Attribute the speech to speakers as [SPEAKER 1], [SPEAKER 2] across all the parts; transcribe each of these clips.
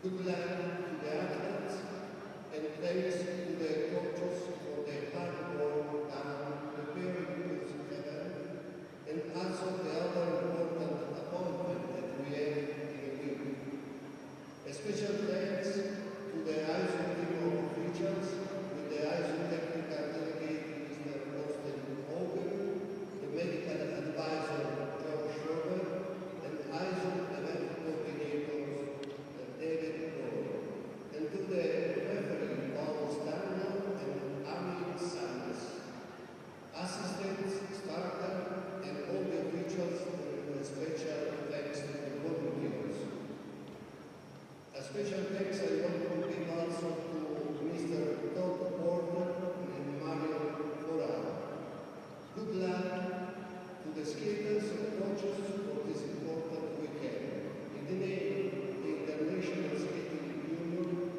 [SPEAKER 1] Good luck to the athletes, and thanks to the coaches for their hard work and preparing this event, and also the other important appointment that we have in the week. A special thanks to the ISO team of officials, with the ISO technical delegate Mr. Austin Hogan, the medical advisor John Schroeder, and ISO event coordinators David Roy, and to the referee Paul Stanley and Ami Sanders, assistants, starter, and all the officials, with a special thanks to the volunteers. A special thanks I want to give also to Mr. Todd Porter and Mario Corral. Good luck to the skaters and coaches for this important weekend. In the name of the International Skating Union,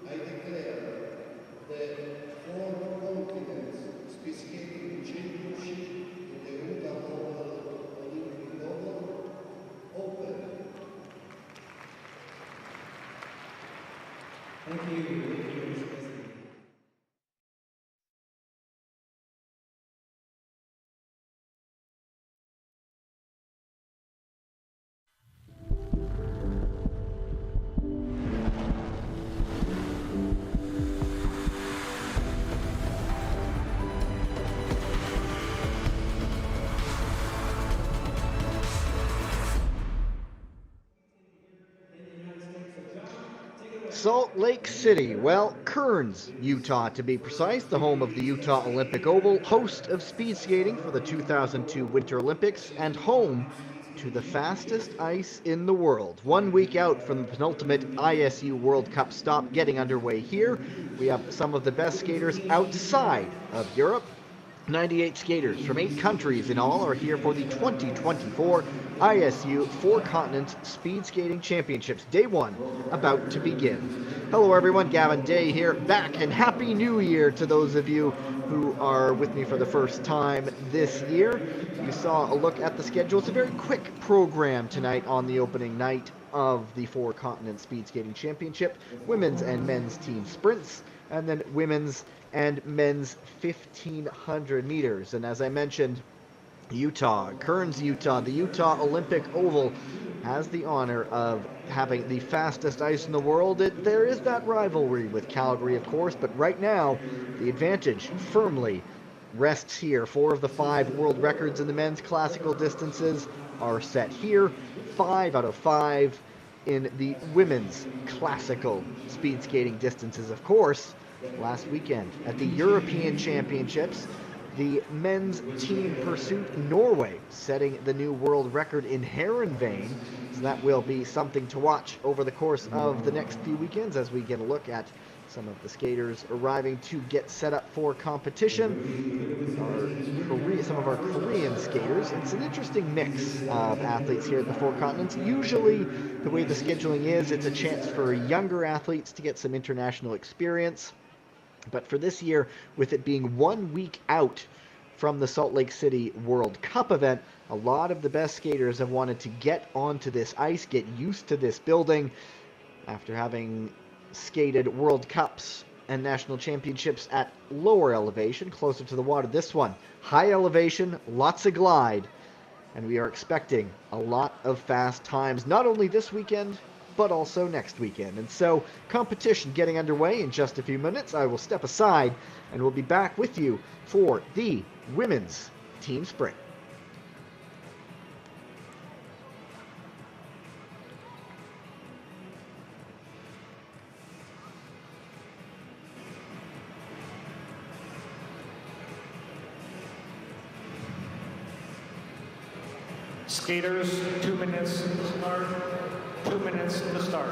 [SPEAKER 1] I declare the Four Continents Speed Skating Championship in the Utah Olympic Oval open.
[SPEAKER 2] Thank you.
[SPEAKER 3] Salt Lake City, well, Kearns, Utah to be precise, the home of the Utah Olympic Oval, host of speed skating for the 2002 Winter Olympics, and home to the fastest ice in the world. 1 week out from the penultimate ISU World Cup stop getting underway here, we have some of the best skaters outside of Europe. 98 skaters from 8 countries in all are here for the 2024 ISU Four Continents Speed Skating Championships. Day 1 about to begin. Hello everyone, Gavin Day here, back, and Happy New Year to those of you who are with me for the first time this year. You saw a look at the schedule. It's a very quick program tonight on the opening night of the Four Continents Speed Skating Championship. Women's and men's team sprints, and then women's and men's 1,500 meters. And as I mentioned, Utah, Kearns, Utah, the Utah Olympic Oval has the honor of having the fastest ice in the world. There is that rivalry with Calgary, of course, but right now the advantage firmly rests here. 4 of the 5 world records in the men's classical distances are set here. 5 out of 5 in the women's classical speed skating distances, of course. Last weekend at the European Championships, the men's team pursuit Norway setting the new world record in Heerenveen. So that will be something to watch over the course of the next few weekends as we get a look at some of the skaters arriving to get set up for competition. Some of our Korean skaters. It's an interesting mix of athletes here at the Four Continents. Usually the way the scheduling is, it's a chance for younger athletes to get some international experience. But for this year, with it being 1 week out from the Salt Lake City World Cup event, a lot of the best skaters have wanted to get onto this ice, get used to this building after having skated World Cups and national championships at lower elevation, closer to the water. This one, high elevation, lots of glide, and we are expecting a lot of fast times, not only this weekend, but also next weekend. And so, competition getting underway in just a few minutes. I will step aside and we'll be back with you for the women's team sprint.
[SPEAKER 2] Skaters, 2 minutes to start. 2 minutes to start.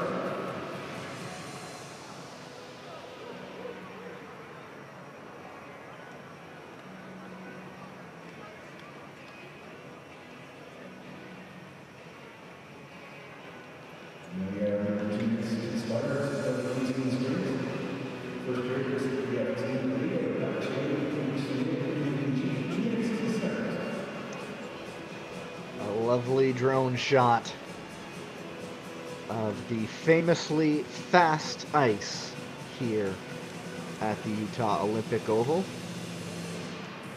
[SPEAKER 3] A lovely drone shot of the famously fast ice here at the Utah Olympic Oval.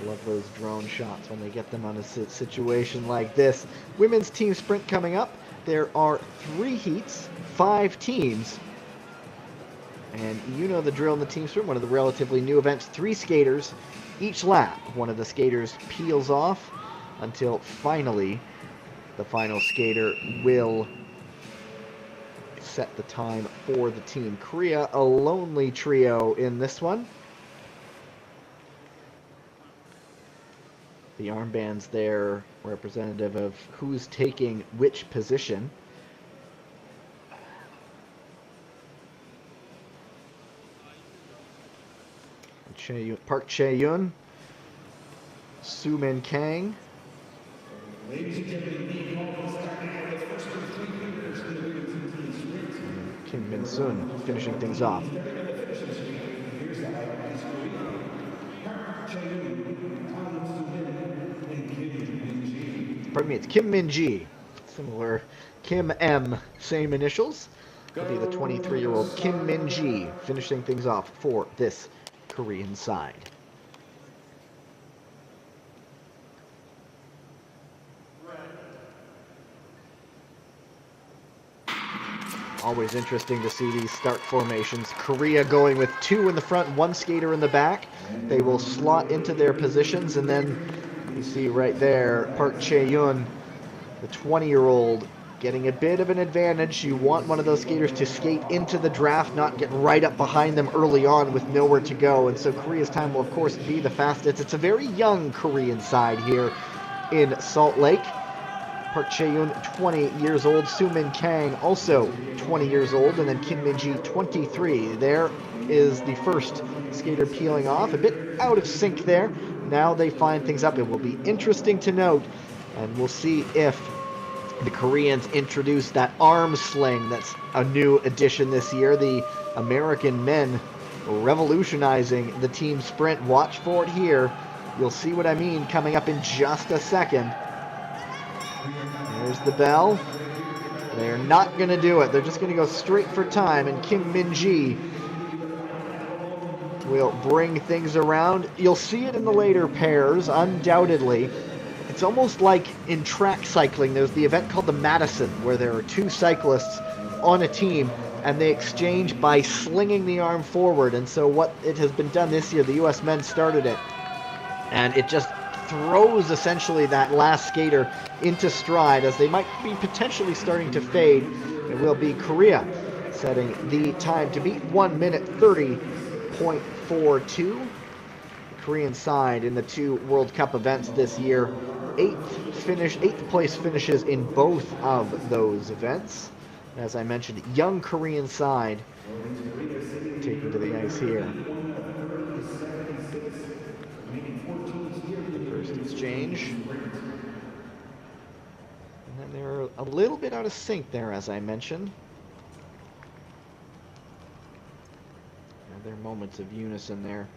[SPEAKER 3] Love those drone shots when they get them on a situation like this. Women's team sprint coming up. There are 3 heats, 5 teams. And you know the drill in the team sprint, one of the relatively new events. 3 skaters each lap. One of the skaters peels off until finally the final skater will set the time for the team. Korea, a lonely trio in this one. The armbands there representative of who's taking which position. Park Chae-yoon, Soo-min Kang.
[SPEAKER 4] Ladies and gentlemen, the call is starting for the first of 3 fingers in the women's team sprint.
[SPEAKER 3] Kim Min-sun finishing things off.
[SPEAKER 4] Here's the highlight is Korea. Park Chae-yoon, Kang Soo-min, and Kim Min-ji.
[SPEAKER 3] Pardon me, it's Kim Min-ji. Similar Kim M, same initials. Will be the 23-year-old Kim Min-ji finishing things off for this Korean side. Always interesting to see these start formations. Korea going with 2 in the front, 1 skater in the back. They will slot into their positions, and then you see right there Park Chae-yoon, the 20-year-old, getting a bit of an advantage. You want one of those skaters to skate into the draft, not get right up behind them early on with nowhere to go. And so Korea's time will, of course, be the fastest. It's a very young Korean side here in Salt Lake. Park Chae-yoon, 20 years old. Soo-min Kang, also 20 years old. And then Kim Min-ji, 23. There is the first skater peeling off. A bit out of sync there. Now they find things up. It will be interesting to note. And we'll see if the Koreans introduce that arm sling. That's a new addition this year. The American men revolutionizing the team sprint. Watch for it here. You'll see what I mean coming up in just a second. There's the bell. They're not going to do it. They're just going to go straight for time, and Kim Min-ji will bring things around. You'll see it in the later pairs, undoubtedly. It's almost like in track cycling, there's the event called the Madison, where there are 2 cyclists on a team, and they exchange by slinging the arm forward. And so what it has been done this year, the U.S. men started it, and it just throws essentially that last skater into stride as they might be potentially starting to fade. It will be Korea setting the time to beat 1 minute 30.42. Korean side in the 2 World Cup events this year. 8th place finishes in both of those events. As I mentioned, young Korean side taking to the ice here. First exchange. And then they're a little bit out of sync there, as I mentioned. And there are moments of unison there.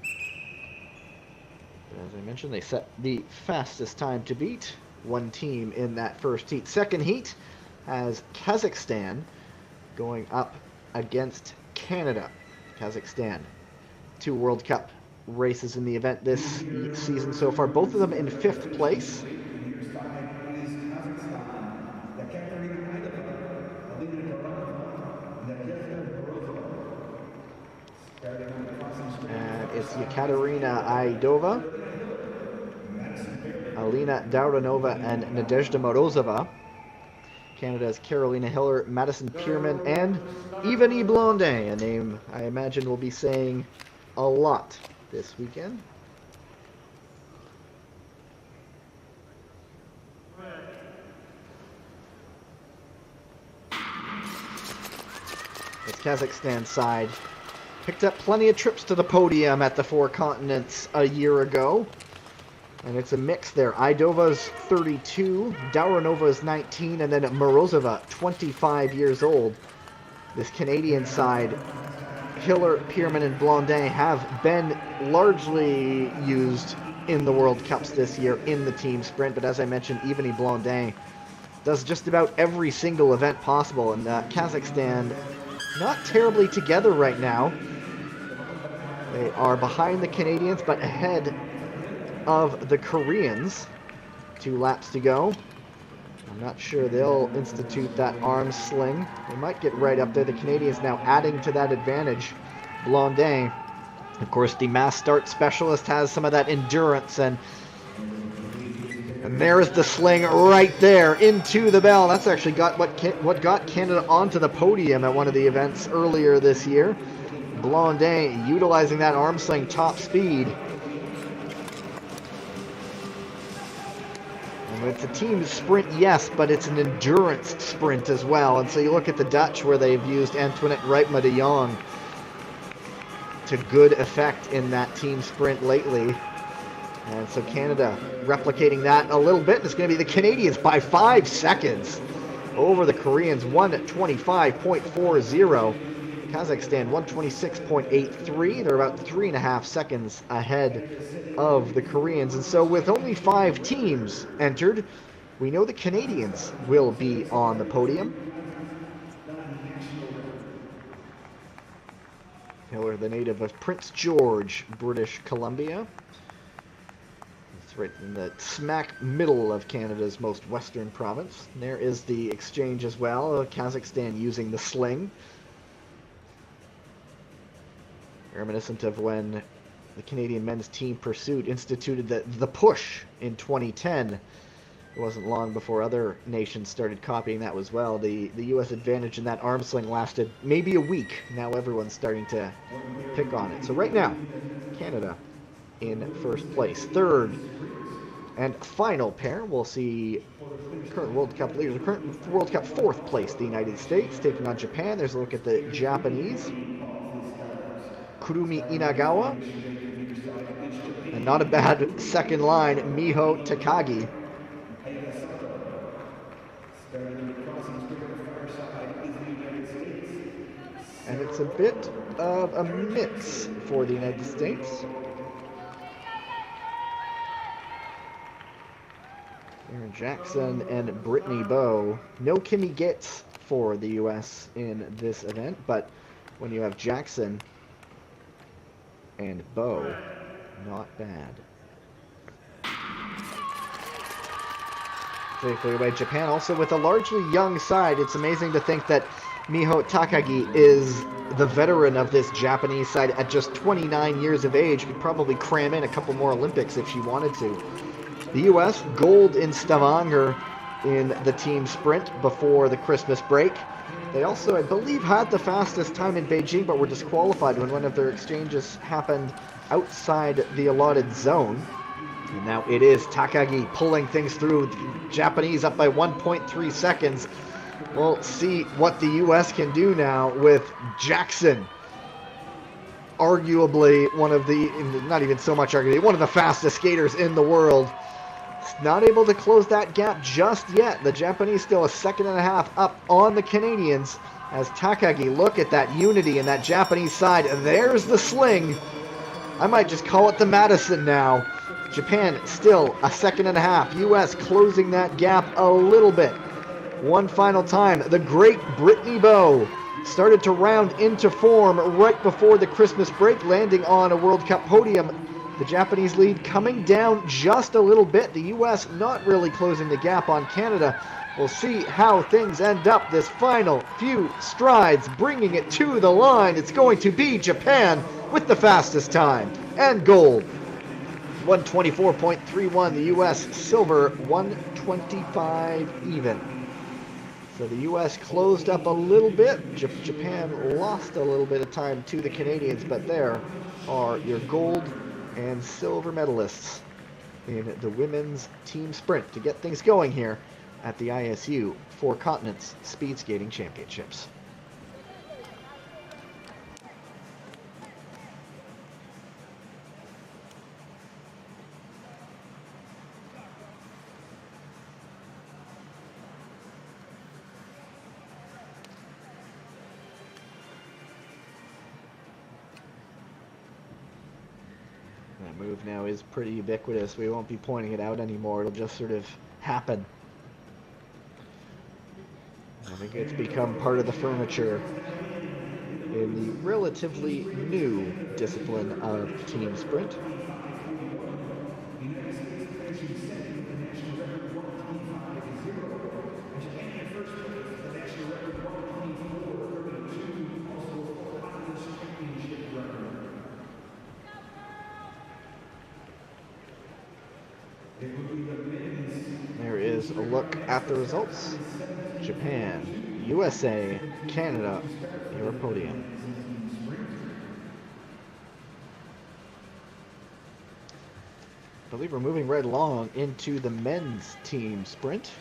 [SPEAKER 3] As I mentioned, they set the fastest time to beat. 1 team in that first heat. Second heat has Kazakhstan going up against Canada. Kazakhstan, 2 World Cup races in the event this season so far. Both of them in 5th place. And it's Yekaterina Aidova, Alina Dauranova, and Nadezhda Morozova. Canada's Carolina Hiller, Madison Pierman, and Evanie Blondet, a name I imagine we'll be saying a lot this weekend. Kazakhstan side picked up plenty of trips to the podium at the Four Continents a year ago. And it's a mix there. Idova's 32, Dauronova's 19, and then Morozova, 25 years old. This Canadian side, Hiller, Pierman, and Blondin have been largely used in the World Cups this year in the team sprint. But as I mentioned, Yvonne Blondin does just about every single event possible. And Kazakhstan, not terribly together right now. They are behind the Canadians, but ahead of the Koreans. 2 laps to go. I'm not sure they'll institute that arm sling. They might get right up there. The Canadians now adding to that advantage. Blondin, of course, the mass start specialist, has some of that endurance, and there's the sling right there into the bell. That's actually got what got Canada onto the podium at one of the events earlier this year. Blondin utilizing that arm sling top speed. It's a team sprint, yes, but it's an endurance sprint as well. And so you look at the Dutch, where they've used Antoinette Reitma de Jong to good effect in that team sprint lately. And so Canada replicating that a little bit. It's going to be the Canadians by 5 seconds over the Koreans, 1:25.40. Kazakhstan 1:26.83. They're about 3.5 seconds ahead of the Koreans. And so with only 5 teams entered, we know the Canadians will be on the podium. Hiller, the native of Prince George, British Columbia. It's right in the smack middle of Canada's most western province. And there is the exchange as well. Kazakhstan using the sling. Reminiscent of when the Canadian men's team pursuit instituted the push in 2010. It wasn't long before other nations started copying that as well. The U.S. advantage in that arm sling lasted maybe a week. Now everyone's starting to pick on it. So right now, Canada in first place. Third and final pair, we'll see current World Cup leaders. Current World Cup 4th place, the United States, taking on Japan. There's a look at the Japanese. Kurumi Inagawa. And not a bad second line, Miho Takagi. And it's a bit of a mix for the United States. Aaron Jackson and Brittany Bowe. No Kimmy Gates for the U.S. in this event, but when you have Jackson and Bowe, not bad. Safely away Japan, also with a largely young side. It's amazing to think that Miho Takagi is the veteran of this Japanese side at just 29 years of age. Could probably cram in a couple more Olympics if she wanted to. The U.S. gold in Stavanger in the team sprint before the Christmas break. They also, I believe, had the fastest time in Beijing, but were disqualified when one of their exchanges happened outside the allotted zone. And now it is Takagi pulling things through. The Japanese up by 1.3 seconds. We'll see what the U.S. can do now with Jackson. Arguably one of the, not even so much arguably, one of the fastest skaters in the world. Not able to close that gap just yet. The Japanese still 1.5 seconds up on the Canadians as Takagi, look at that unity in that Japanese side. There's the sling. I might just call it the Madison now. Japan still 1.5 seconds. U.S. closing that gap a little bit. One final time. The great Brittany Bowe started to round into form right before the Christmas break, landing on a World Cup podium. The Japanese lead coming down just a little bit. The U.S. not really closing the gap on Canada. We'll see how things end up this final few strides, bringing it to the line. It's going to be Japan with the fastest time and gold. 1:24.31. The U.S. silver, 1:25 even. So the U.S. closed up a little bit. Japan lost a little bit of time to the Canadians, but there are your gold and silver medalists in the women's team sprint to get things going here at the ISU Four Continents Speed Skating Championships. That move now is pretty ubiquitous. We won't be pointing it out anymore. It'll just sort of happen. I think it's become part of the furniture in the relatively new discipline of team sprint.
[SPEAKER 4] The United States finishing second with the national record 1:25.0. And Japan in first place with the national record 1:24.32, also a World Championship record. It will be the men's.
[SPEAKER 3] There is a look at the results. Japan, USA, Canada, your podium. I believe we're moving right along into the men's team sprint.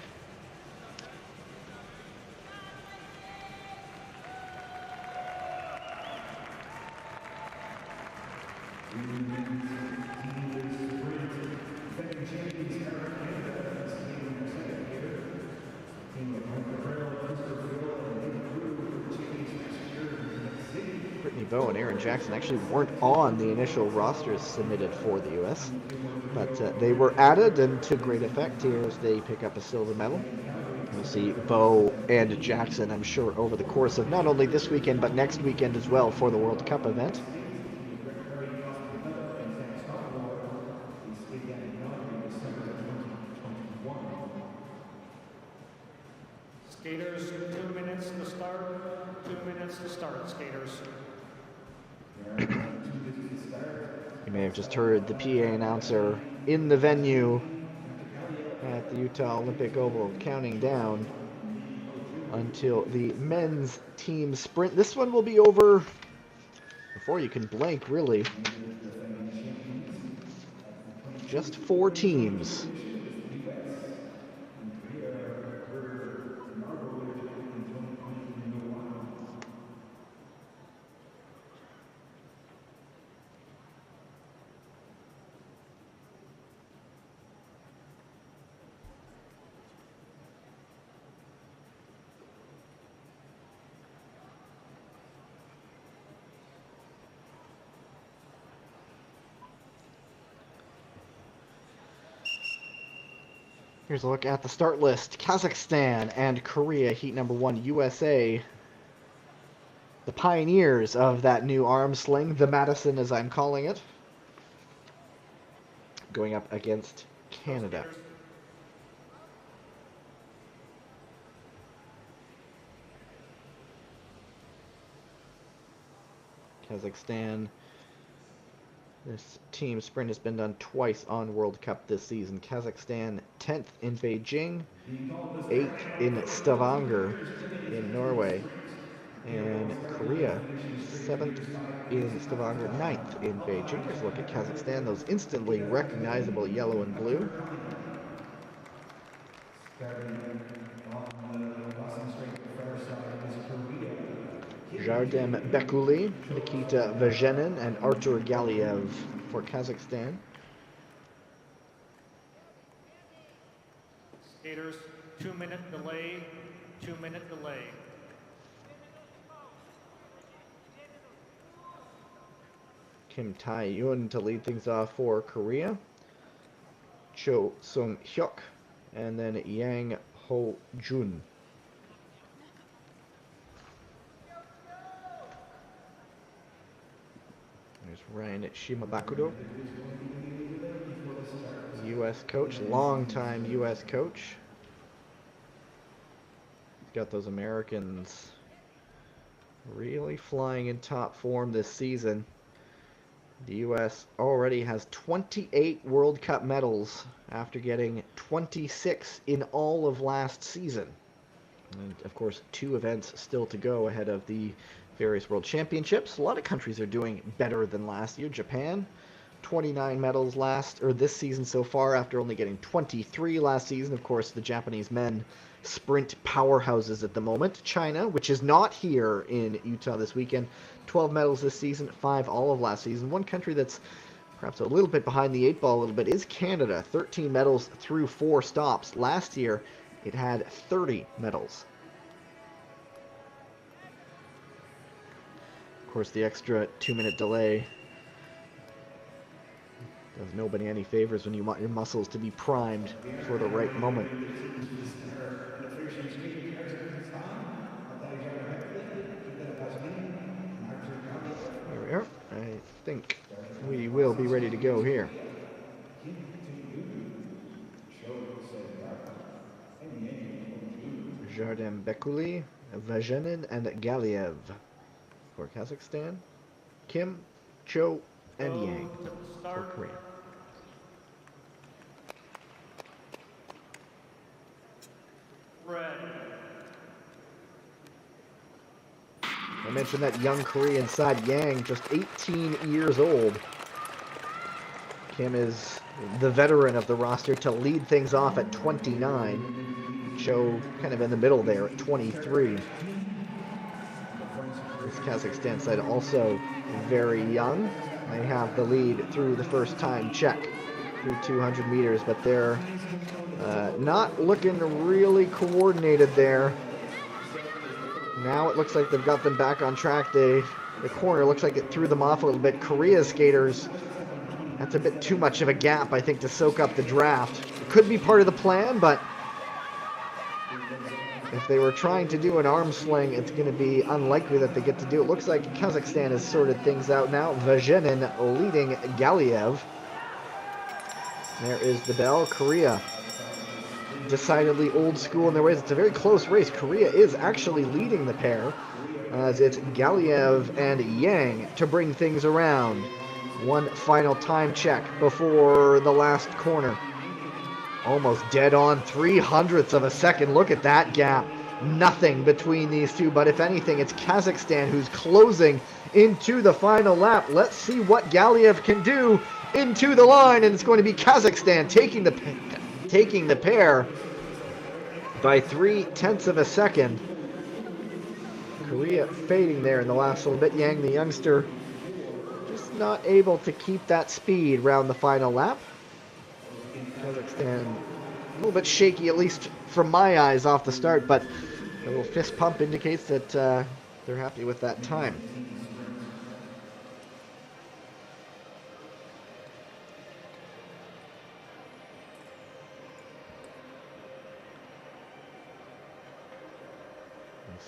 [SPEAKER 3] Brittany Bowe and Aaron Jackson actually weren't on the initial rosters submitted for the U.S., but they were added, and to great effect here as they pick up a silver medal. We'll see Bowe and Jackson, I'm sure, over the course of not only this weekend, but next weekend as well for the World Cup event.
[SPEAKER 2] Skaters, 2 minutes to start. 2 minutes to start, skaters.
[SPEAKER 3] You may have just heard the PA announcer in the venue at the Utah Olympic Oval counting down until the men's team sprint. This one will be over before you can blink, really. Just 4 teams. Here's a look at the start list. Kazakhstan and Korea, heat number 1. USA, the pioneers of that new arm sling, the Madison as I'm calling it, going up against Canada. Kazakhstan. This team sprint has been done twice on World Cup this season. Kazakhstan 10th in Beijing, 8th in Stavanger in Norway, and Korea 7th in Stavanger, 9th in Beijing. Here's a look at Kazakhstan, those instantly recognizable yellow and blue. Jardem Bekuli, Nikita Vejenin, and Artur Galiev for Kazakhstan.
[SPEAKER 2] Skaters, 2-minute delay, 2-minute delay.
[SPEAKER 3] Kim Tae-yoon to lead things off for Korea. Cho Sung-hyuk, and then Yang Ho-jun. There's Ryan Shimabukuro, U.S. coach, longtime U.S. coach. He's got those Americans really flying in top form this season. The U.S. already has 28 World Cup medals after getting 26 in all of last season. And, of course, 2 events still to go ahead of the various World Championships. A lot of countries are doing better than last year. Japan, 29 medals this season so far after only getting 23 last season. Of course, the Japanese men sprint powerhouses at the moment. China, which is not here in Utah this weekend, 12 medals this season, 5 all of last season. One country that's perhaps a little bit behind the 8 ball a little bit is Canada. 13 medals through 4 stops. Last year, it had 30 medals. Of course, the extra 2-minute delay Does nobody any favors when you want your muscles to be primed for the right moment. Here we are. I think we will be ready to go here. Jardin Bekuli, Vajanin, and Galiev for Kazakhstan. Kim, Cho, and Yang for Korea. I mentioned that young Korean side, Yang, just 18 years old. Kim is the veteran of the roster to lead things off at 29. Cho kind of in the middle there at 23. This Kazakhstan side also very young. They have the lead through the first time check through 200 meters, but they're not looking really coordinated there. Now it looks like they've got them back on track. The corner looks like it threw them off a little bit. Korea's skaters, that's a bit too much of a gap, I think, to soak up the draft. It could be part of the plan, but if they were trying to do an arm sling, it's going to be unlikely that they get to do it. Looks like Kazakhstan has sorted things out now. Vajenin leading Galiev. There is the bell. Korea decidedly old school in their ways. It's a very close race. Korea is actually leading the pair, as it's Galiev and Yang to bring things around. One final time check before the last corner. Almost dead on, 0.03 of a second. Look at that gap. Nothing between these two, but if anything, it's Kazakhstan who's closing into the final lap. Let's see what Galiev can do into the line, and it's going to be Kazakhstan taking the pair by 0.3 of a second. Korea fading there in the last little bit. Yang, the youngster, just not able to keep that speed around the final lap. Kazakhstan a little bit shaky, at least from my eyes off the start, but a little fist pump indicates that they're happy with that time.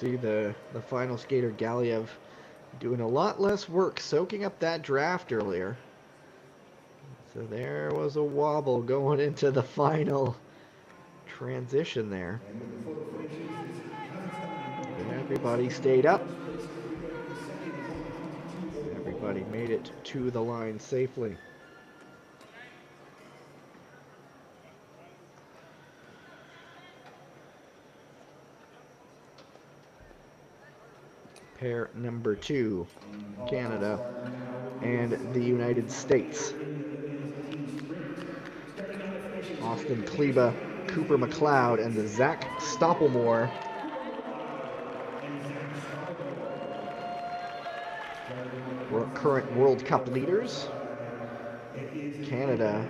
[SPEAKER 3] See the final skater, Galiev, doing a lot less work soaking up that draft earlier. So there was a wobble going into the final transition there. And everybody stayed up. Everybody made it to the line safely. Pair number 2, Canada and the United States. Austin Kleba, Cooper McLeod, and the Zach Stoppelmore. Current World Cup leaders. Canada,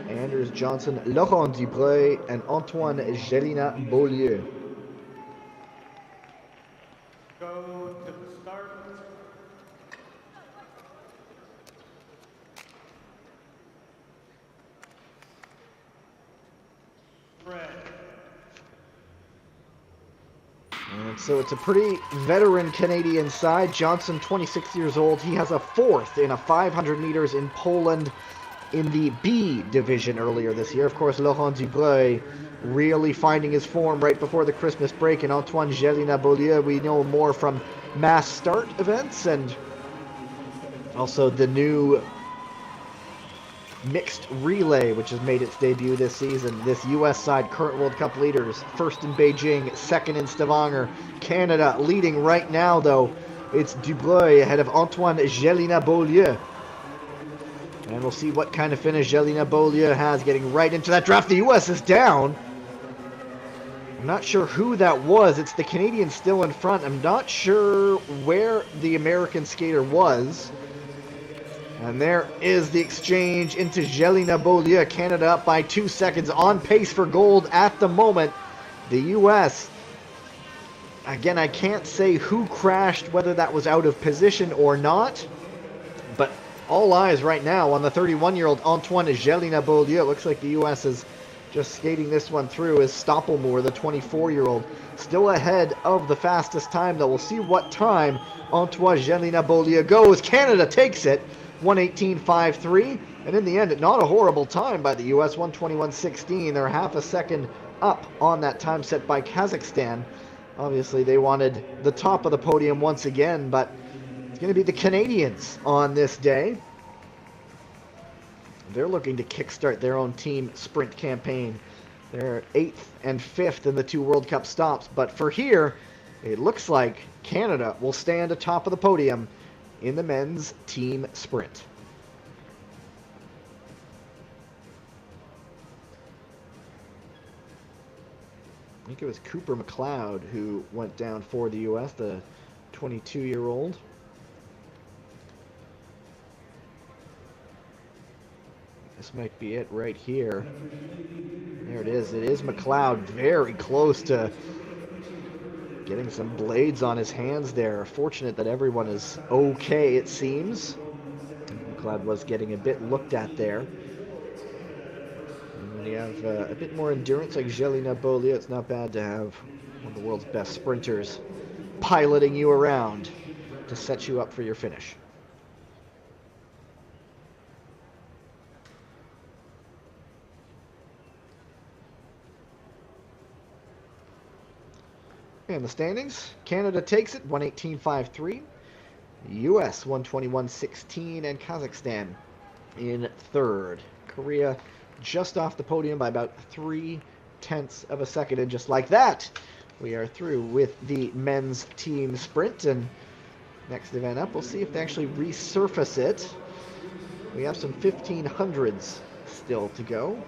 [SPEAKER 3] Anders Johnson, Laurent Dubreuil, and Antoine Jelena Beaulieu.
[SPEAKER 2] Go to the start. Red.
[SPEAKER 3] And so it's a pretty veteran Canadian side. Johnson, 26 years old. He has a 4th in a 500 meters in Poland in the B division earlier this year. Of course, Laurent Dubreuil really finding his form right before the Christmas break. And Antoine Jelena Beaulieu, we know more from mass start events and also the new mixed relay, which has made its debut this season. This U.S. side, current World Cup leaders, first in Beijing, second in Stavanger. Canada leading right now, though. It's Dubreuil ahead of Antoine Jelena Beaulieu. And we'll see what kind of finish Jelena Beaulieu has, getting right into that draft. The U.S. is down. I'm not sure who that was. It's the Canadian still in front. I'm not sure where the American skater was. And there is the exchange into Jelena Beaulieu. Canada up by 2 seconds, on pace for gold at the moment. The U.S., again, I can't say who crashed, whether that was out of position or not. But All eyes right now on the 31-year-old Antoine Gélinas-Beaulieu. It looks like the U.S. is just skating this one through as Stoppelmoor, the 24-year-old, still ahead of the fastest time, though. We'll see what time Antoine Gélinas-Beaulieu goes. Canada takes it, 1:18.53. And in the end, not a horrible time by the U.S., 1:21.16. They're half a second up on that time set by Kazakhstan. Obviously, they wanted the top of the podium once again, but it's going to be the Canadians on this day. They're looking to kickstart their own team sprint campaign. They're 8th and 5th in the 2 World Cup stops. But for here, it looks like Canada will stand atop of the podium in the men's team sprint. I think it was Cooper McLeod who went down for the U.S., the 22-year-old. This might be it right here. There it is. It is McLeod, very close to getting some blades on his hands there. Fortunate that everyone is okay, it seems. McLeod was getting a bit looked at there. And when you have a bit more endurance like Gélinas-Beaulieu, it's not bad to have one of the world's best sprinters piloting you around to set you up for your finish. And the standings, Canada takes it, 1:18.53. U.S. 1:21.16, and Kazakhstan in third. Korea just off the podium by about 0.3 of a second, and just like that, we are through with the men's team sprint. And next event up, we'll see if they actually resurface it. We have some 1500s still to go.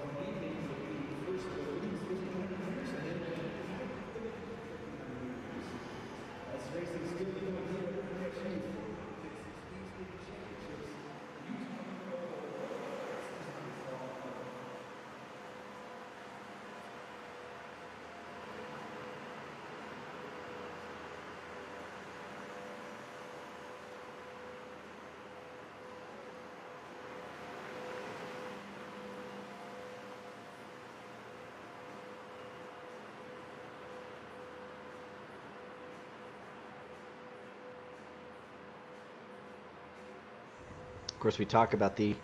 [SPEAKER 3] Of course, we talk about the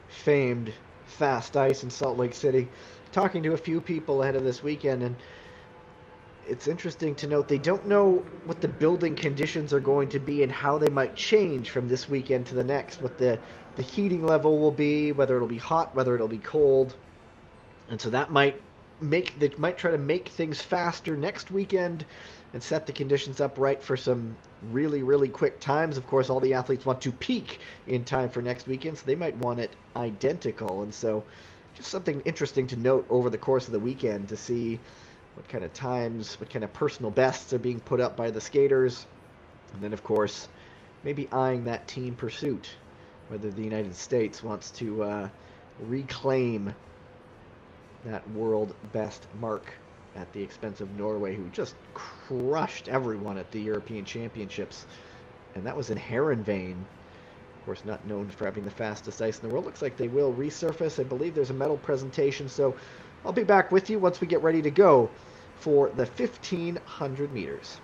[SPEAKER 3] famed fast ice in Salt Lake City. Talking to a few people ahead of this weekend, and it's interesting to note they don't know what the building conditions are going to be and how they might change from this weekend to the next, what the heating level will be, whether it'll be hot, whether it'll be cold. And so that might try to make things faster next weekend and set the conditions up right for some really, really quick times. Of course, all the athletes want to peak in time for next weekend, so they might want it identical. And so just something interesting to note over the course of the weekend to see what kind of times, what kind of personal bests are being put up by the skaters. And then, of course, maybe eyeing that team pursuit, whether the United States wants to reclaim that world best mark at the expense of Norway, who just crushed everyone at the European Championships. And that was in Heerenveen. Of course, not known for having the fastest ice in the world. Looks like they will resurface. I believe there's a medal presentation, so I'll be back with you once we get ready to go for the 1500 meters.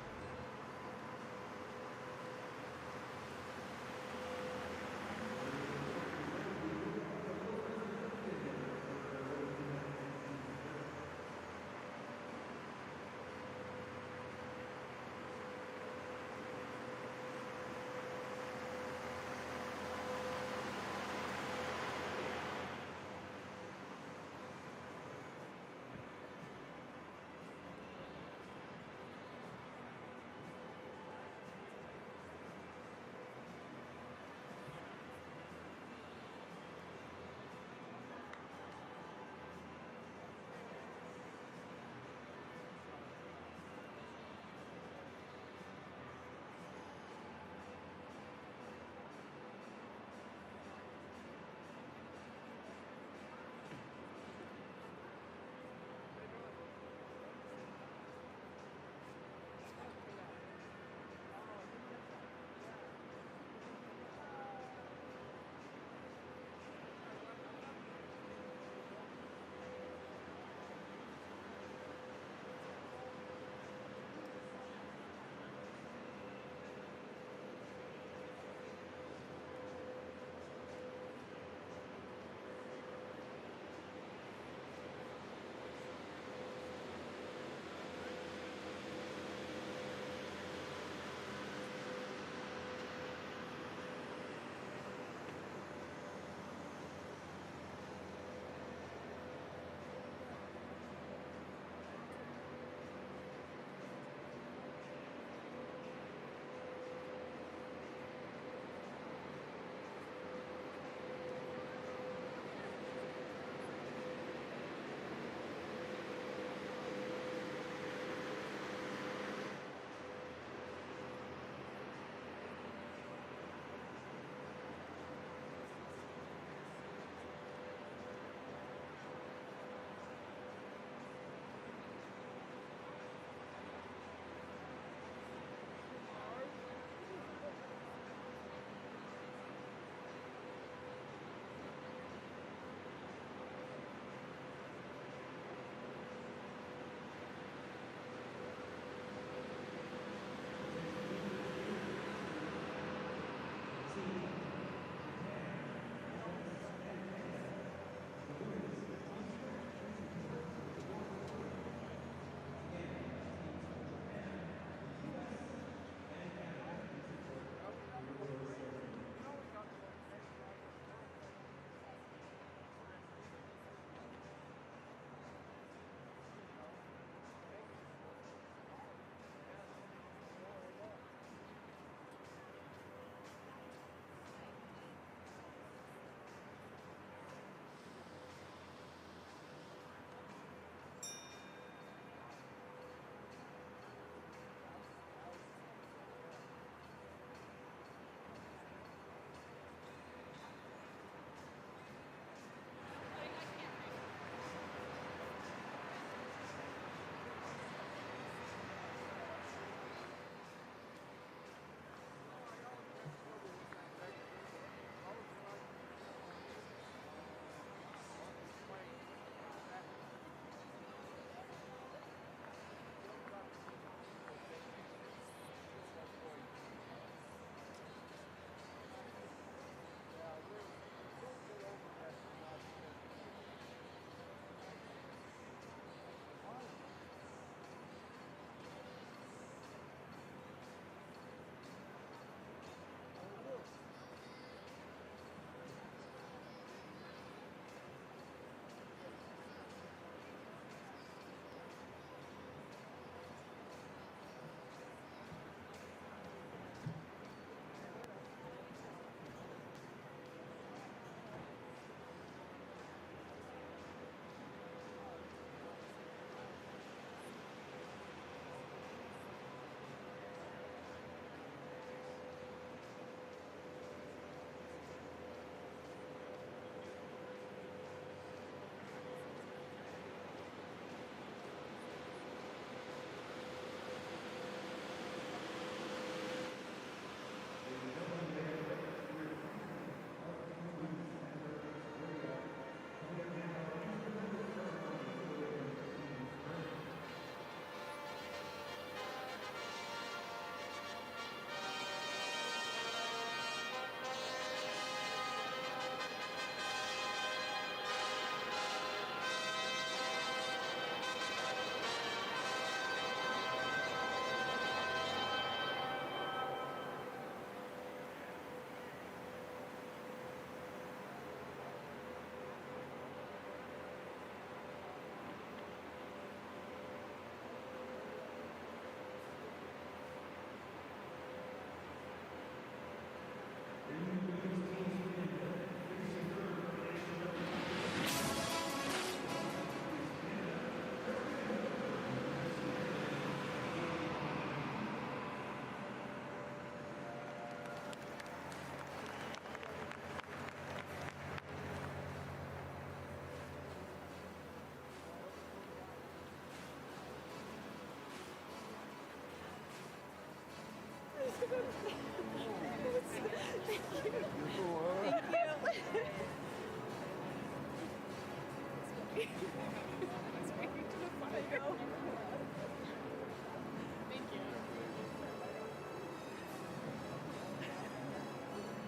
[SPEAKER 5] Thank you.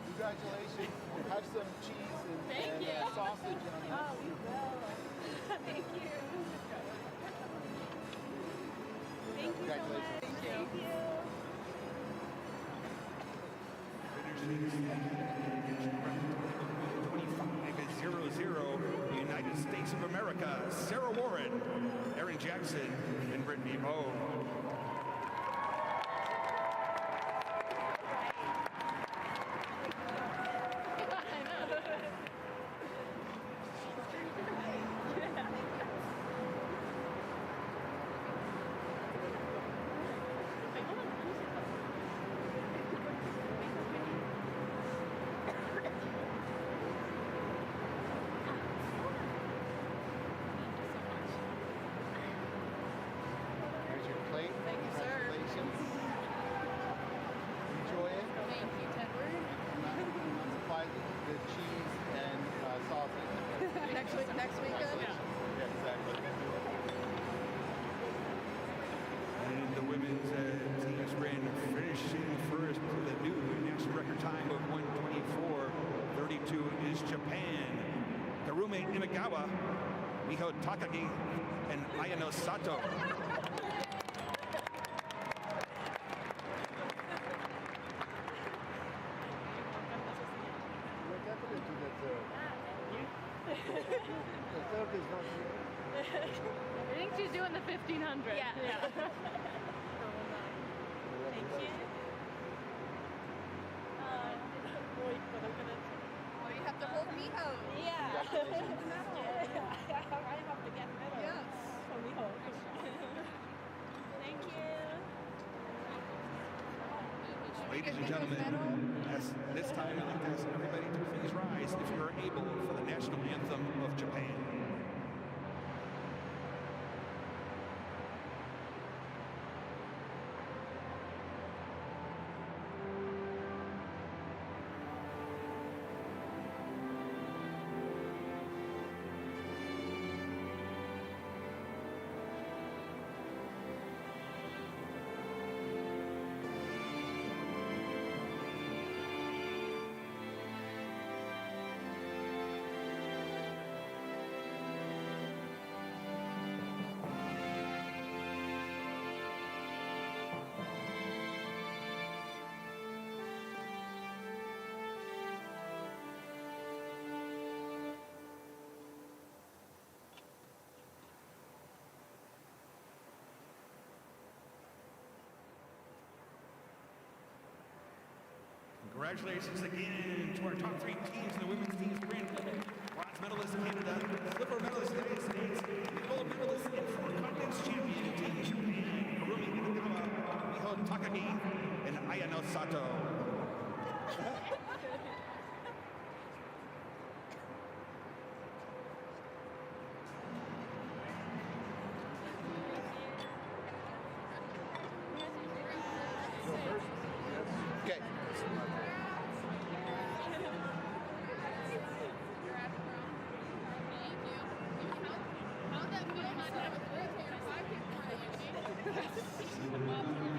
[SPEAKER 6] Congratulations. Have some cheese
[SPEAKER 5] Thank
[SPEAKER 6] and
[SPEAKER 5] you.
[SPEAKER 6] sausage on it.
[SPEAKER 5] Oh, we will. Thank you. Thank you so much.
[SPEAKER 6] Congratulations.
[SPEAKER 5] Thank you.
[SPEAKER 7] United States of America, Sarah Warren, Aaron Jackson, and Brittany Moe.
[SPEAKER 6] Here's your plate.
[SPEAKER 5] Thank you, sir.
[SPEAKER 6] Congratulations. Enjoy it.
[SPEAKER 5] Thank you, Tedward.
[SPEAKER 6] Not surprising, the cheese and sausage.
[SPEAKER 5] Next weekend?
[SPEAKER 6] Yeah, exactly.
[SPEAKER 7] And the women's team sprint finishing first with a new national record time of 1:24.32 is Japan. Karume Imagawa, Miho Takagi, and Ayano Sato.
[SPEAKER 6] We're definitely do the third. The third is not here.
[SPEAKER 5] I think she's doing the 1500. Yeah. Thank you. Oh, you have to hold Miho. Yeah. I have to get medal. Yes. For Miho. Thank you.
[SPEAKER 7] Ladies and gentlemen, as this time I'd like to ask everybody to please rise if you are able for the national anthem of Japan. Congratulations again to our top three teams in the women's team sprint. Bronze medalist Canada, silver medalist United States, and gold medalist and four continents champion Team Japan, Harumi Inagawa, Miho Takagi, and Ayano Sato.
[SPEAKER 6] Okay.
[SPEAKER 5] How'd that feel not to have a 3K or 5K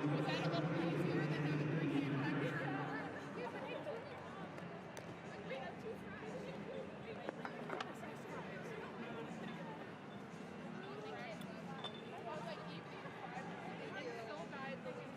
[SPEAKER 5] Was that a little easier than having 3K and 5K? We have two I was like, even if 5K, it's so bad looking.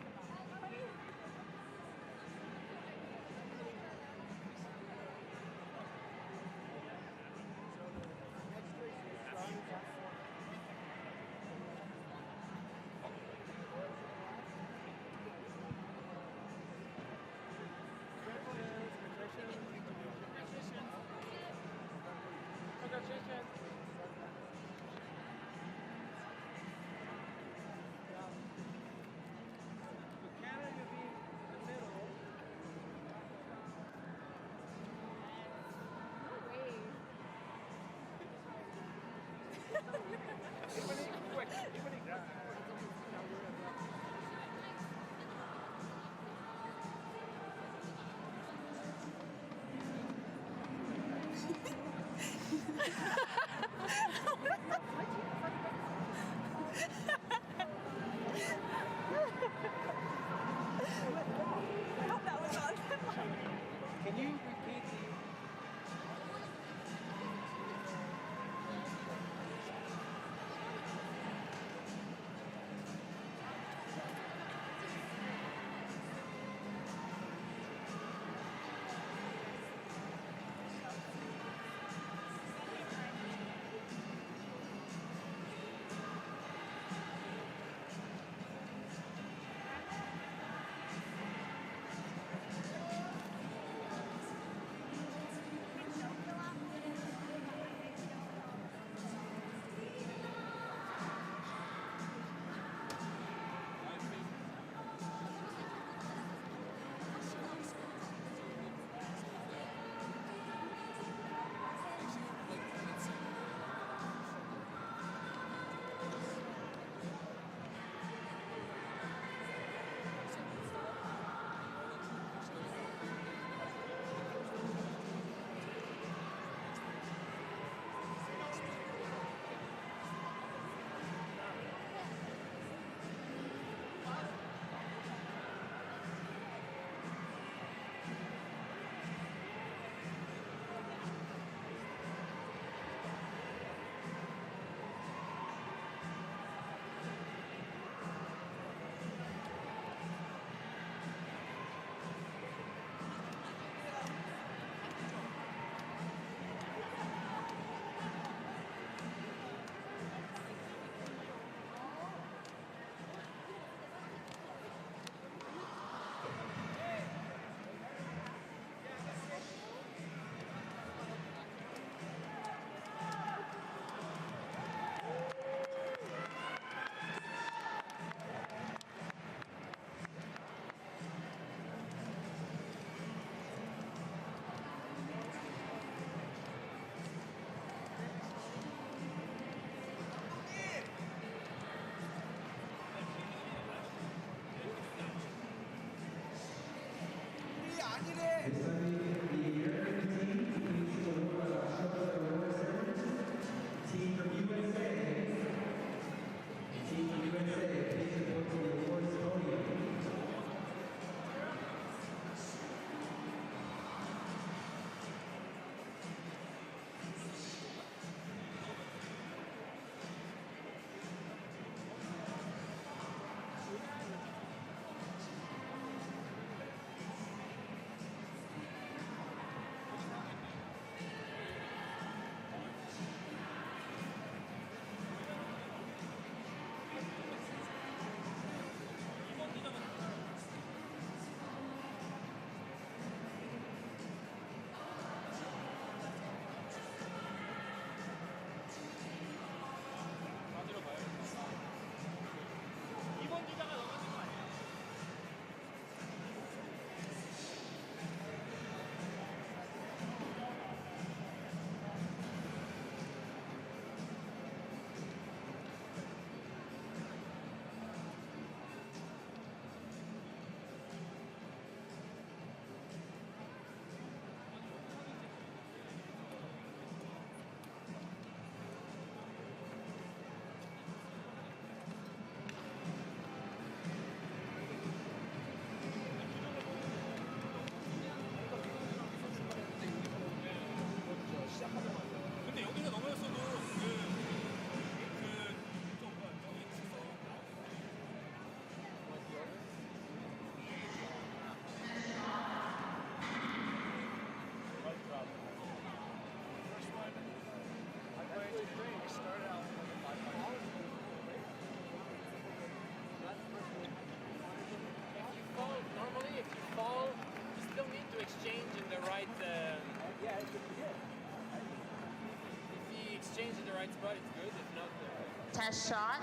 [SPEAKER 5] Test shot.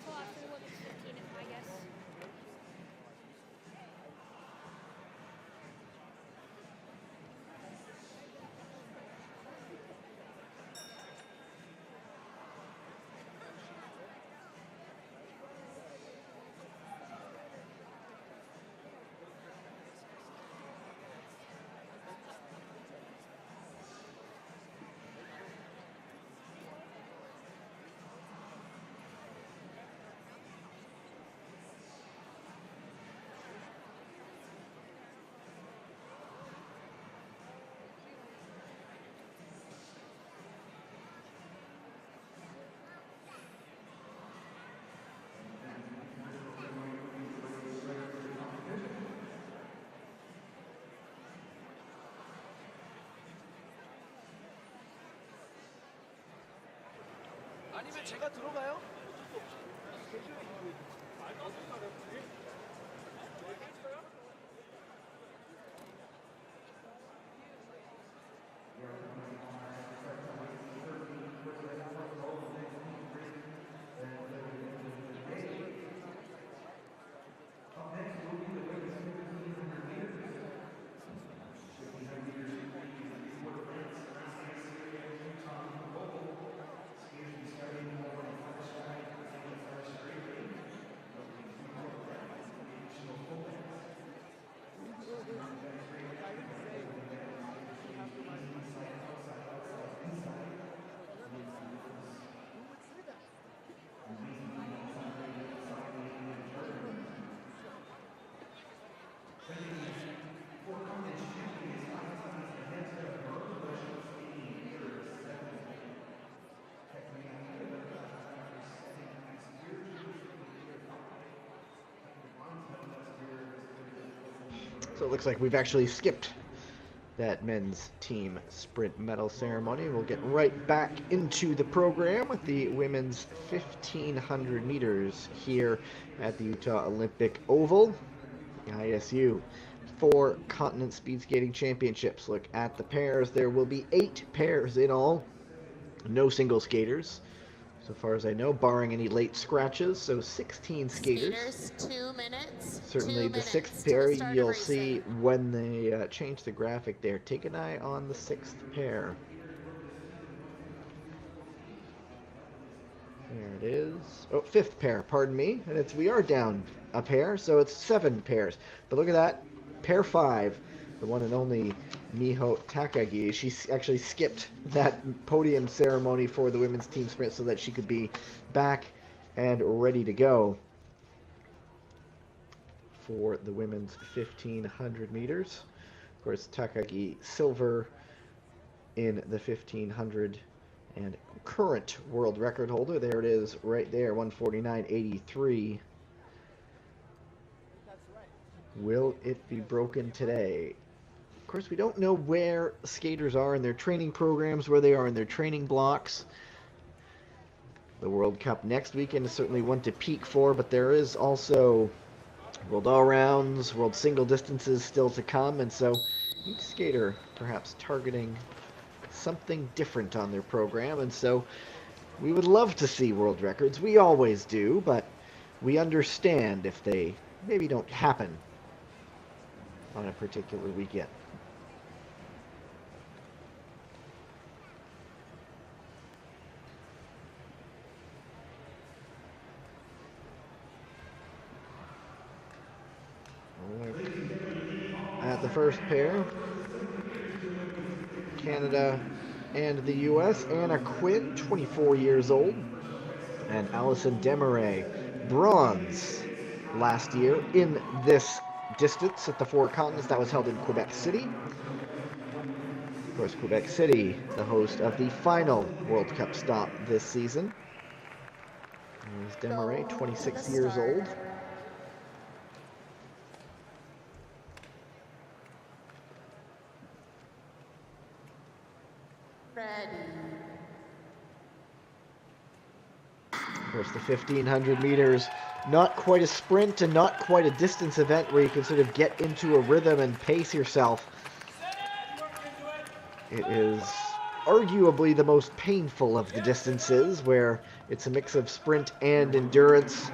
[SPEAKER 8] Well, after the women's 15, I guess.
[SPEAKER 9] 아니면 제가 들어가요?
[SPEAKER 3] So it looks like we've actually skipped that men's team sprint medal ceremony. We'll get right back into the program with the women's 1500 meters here at the Utah Olympic Oval. The ISU Four Continent Speed Skating Championships. Look at the pairs. There will be 8 pairs in all. No single skaters, so far as I know, barring any late scratches. So 16 skaters.
[SPEAKER 5] 2 minutes.
[SPEAKER 3] Certainly the 6th pair you'll see when they change the graphic there. Take an eye on the 6th pair. There it is. Oh, 5th pair, pardon me. And we are down a pair, so it's 7 pairs. But look at that. Pair 5, the one and only Miho Takagi. She actually skipped that podium ceremony for the women's team sprint so that she could be back and ready to go for the women's 1500 meters. Of course, Takagi silver in the 1500 and current world record holder. There it is right there, 149.83. Will it be broken today? Of course, we don't know where skaters are in their training programs, where they are in their training blocks. The World Cup next weekend is certainly one to peak for, but there is also World All-Rounds, World Single Distances still to come, and so each skater perhaps targeting something different on their program, and so we would love to see world records. We always do, but we understand if they maybe don't happen on a particular weekend. At the first pair, Canada and the U.S. Anna Quinn, 24 years old, and Allison Demaray, bronze last year in this distance at the Four Continents. That was held in Quebec City. Of course, Quebec City, the host of the final World Cup stop this season. Here's Desmarais, 26 years old. Of course, the 1500 meters, not quite a sprint and not quite a distance event where you can sort of get into a rhythm and pace yourself. It is arguably the most painful of the distances, where it's a mix of sprint and endurance.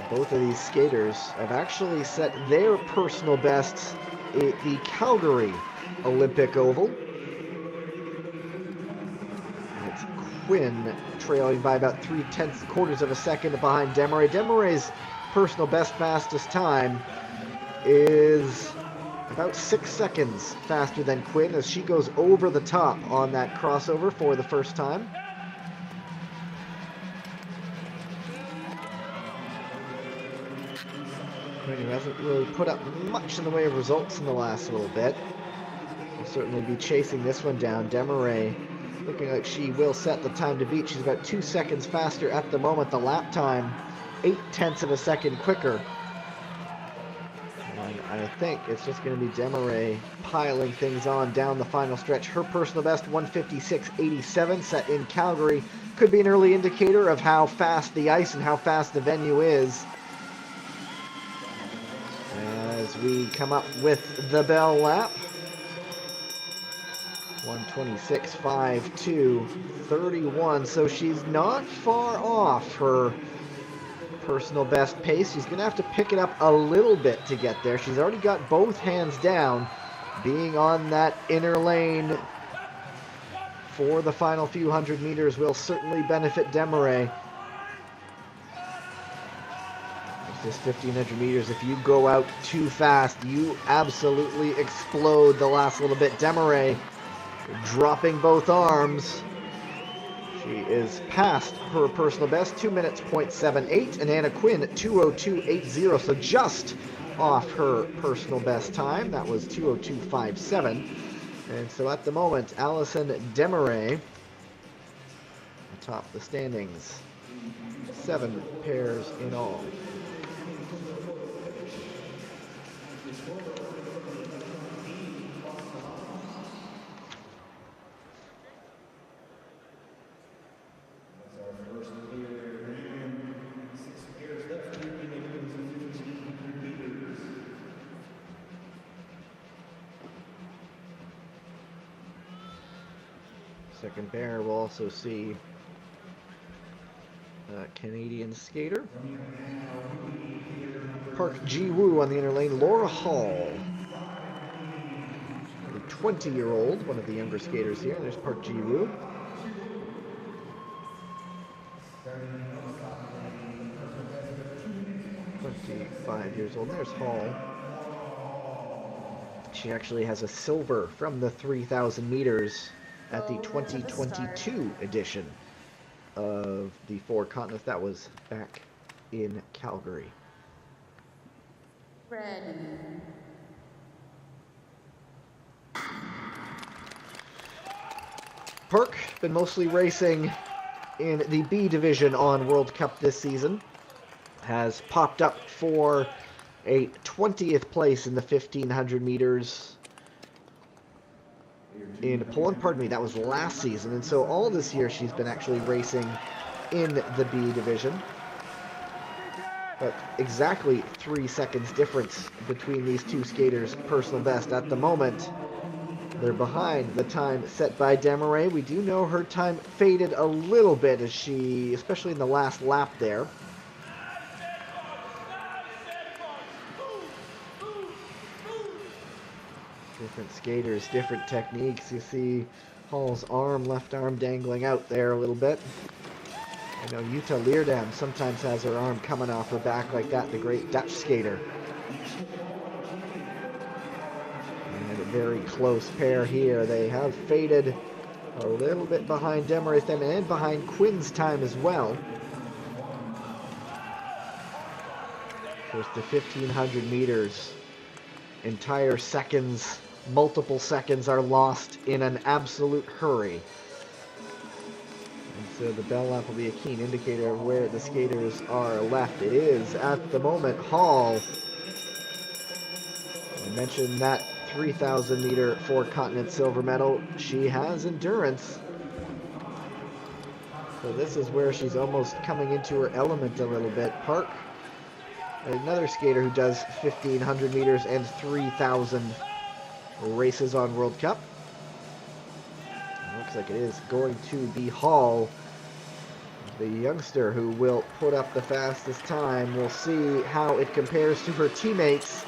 [SPEAKER 3] Both of these skaters have actually set their personal bests at the Calgary Olympic Oval. It's Quinn trailing by about 3/10 of a second behind Desmarais. Desmarais' personal best fastest time is about 6 seconds faster than Quinn as she goes over the top on that crossover for the first time. Quinn, who hasn't really put up much in the way of results in the last little bit, will certainly be chasing this one down. Desmarais looking like she will set the time to beat. She's about 2 seconds faster at the moment. The lap time, 0.8 of a second quicker. And I think it's just going to be Desmarais piling things on down the final stretch. Her personal best, 1:56.87, set in Calgary. Could be an early indicator of how fast the ice and how fast the venue is. As we come up with the bell lap. 1:26.52, 31, so she's not far off her personal best pace. She's going to have to pick it up a little bit to get there. She's already got both hands down. Being on that inner lane for the final few hundred meters will certainly benefit Desmarais. This 1500 meters, if you go out too fast, you absolutely explode the last little bit. Desmarais dropping both arms. She is past her personal best, 2 minutes, 0.78, and Anna Quinn at 2:02.80, so just off her personal best time. That was 2:02.57. And so at the moment, Alison Desmarais atop the standings. 7 pairs in all. Second pair will also see a Canadian skater. Park Ji-woo on the inner lane. Laura Hall, the 20-year-old, one of the younger skaters here. There's Park Ji-woo. 25 years old. There's Hall. She actually has a silver from the 3,000 meters at the 2022 edition of the Four Continents. That was back in Calgary.
[SPEAKER 9] Ready.
[SPEAKER 3] Park been mostly racing in the B division on World Cup this season. Has popped up for a 20th place in the 1500 meters in Poland. Pardon me, that was last season. And so all this year she's been actually racing in the B division. But exactly 3 seconds difference between these two skaters' personal best at the moment. They're behind the time set by Desmarais. We do know her time faded a little bit as she, especially in the last lap there. Different skaters, different techniques. You see Hall's arm, left arm dangling out there a little bit. I know Jutta Leerdam sometimes has her arm coming off her back like that, the great Dutch skater. And a very close pair here. They have faded a little bit behind Desmarais' time and behind Quinn's time as well. Of course, the 1500 meters, entire seconds multiple seconds are lost in an absolute hurry. And so the bell lap will be a keen indicator of where the skaters are left. It is, at the moment, Hall. I mentioned that 3,000 meter four continent silver medal. She has endurance. So this is where she's almost coming into her element a little bit. Park, another skater who does 1,500 meters and 3,000 races on World Cup. It looks like it is going to be Hall, the youngster who will put up the fastest time. We'll see how it compares to her teammates.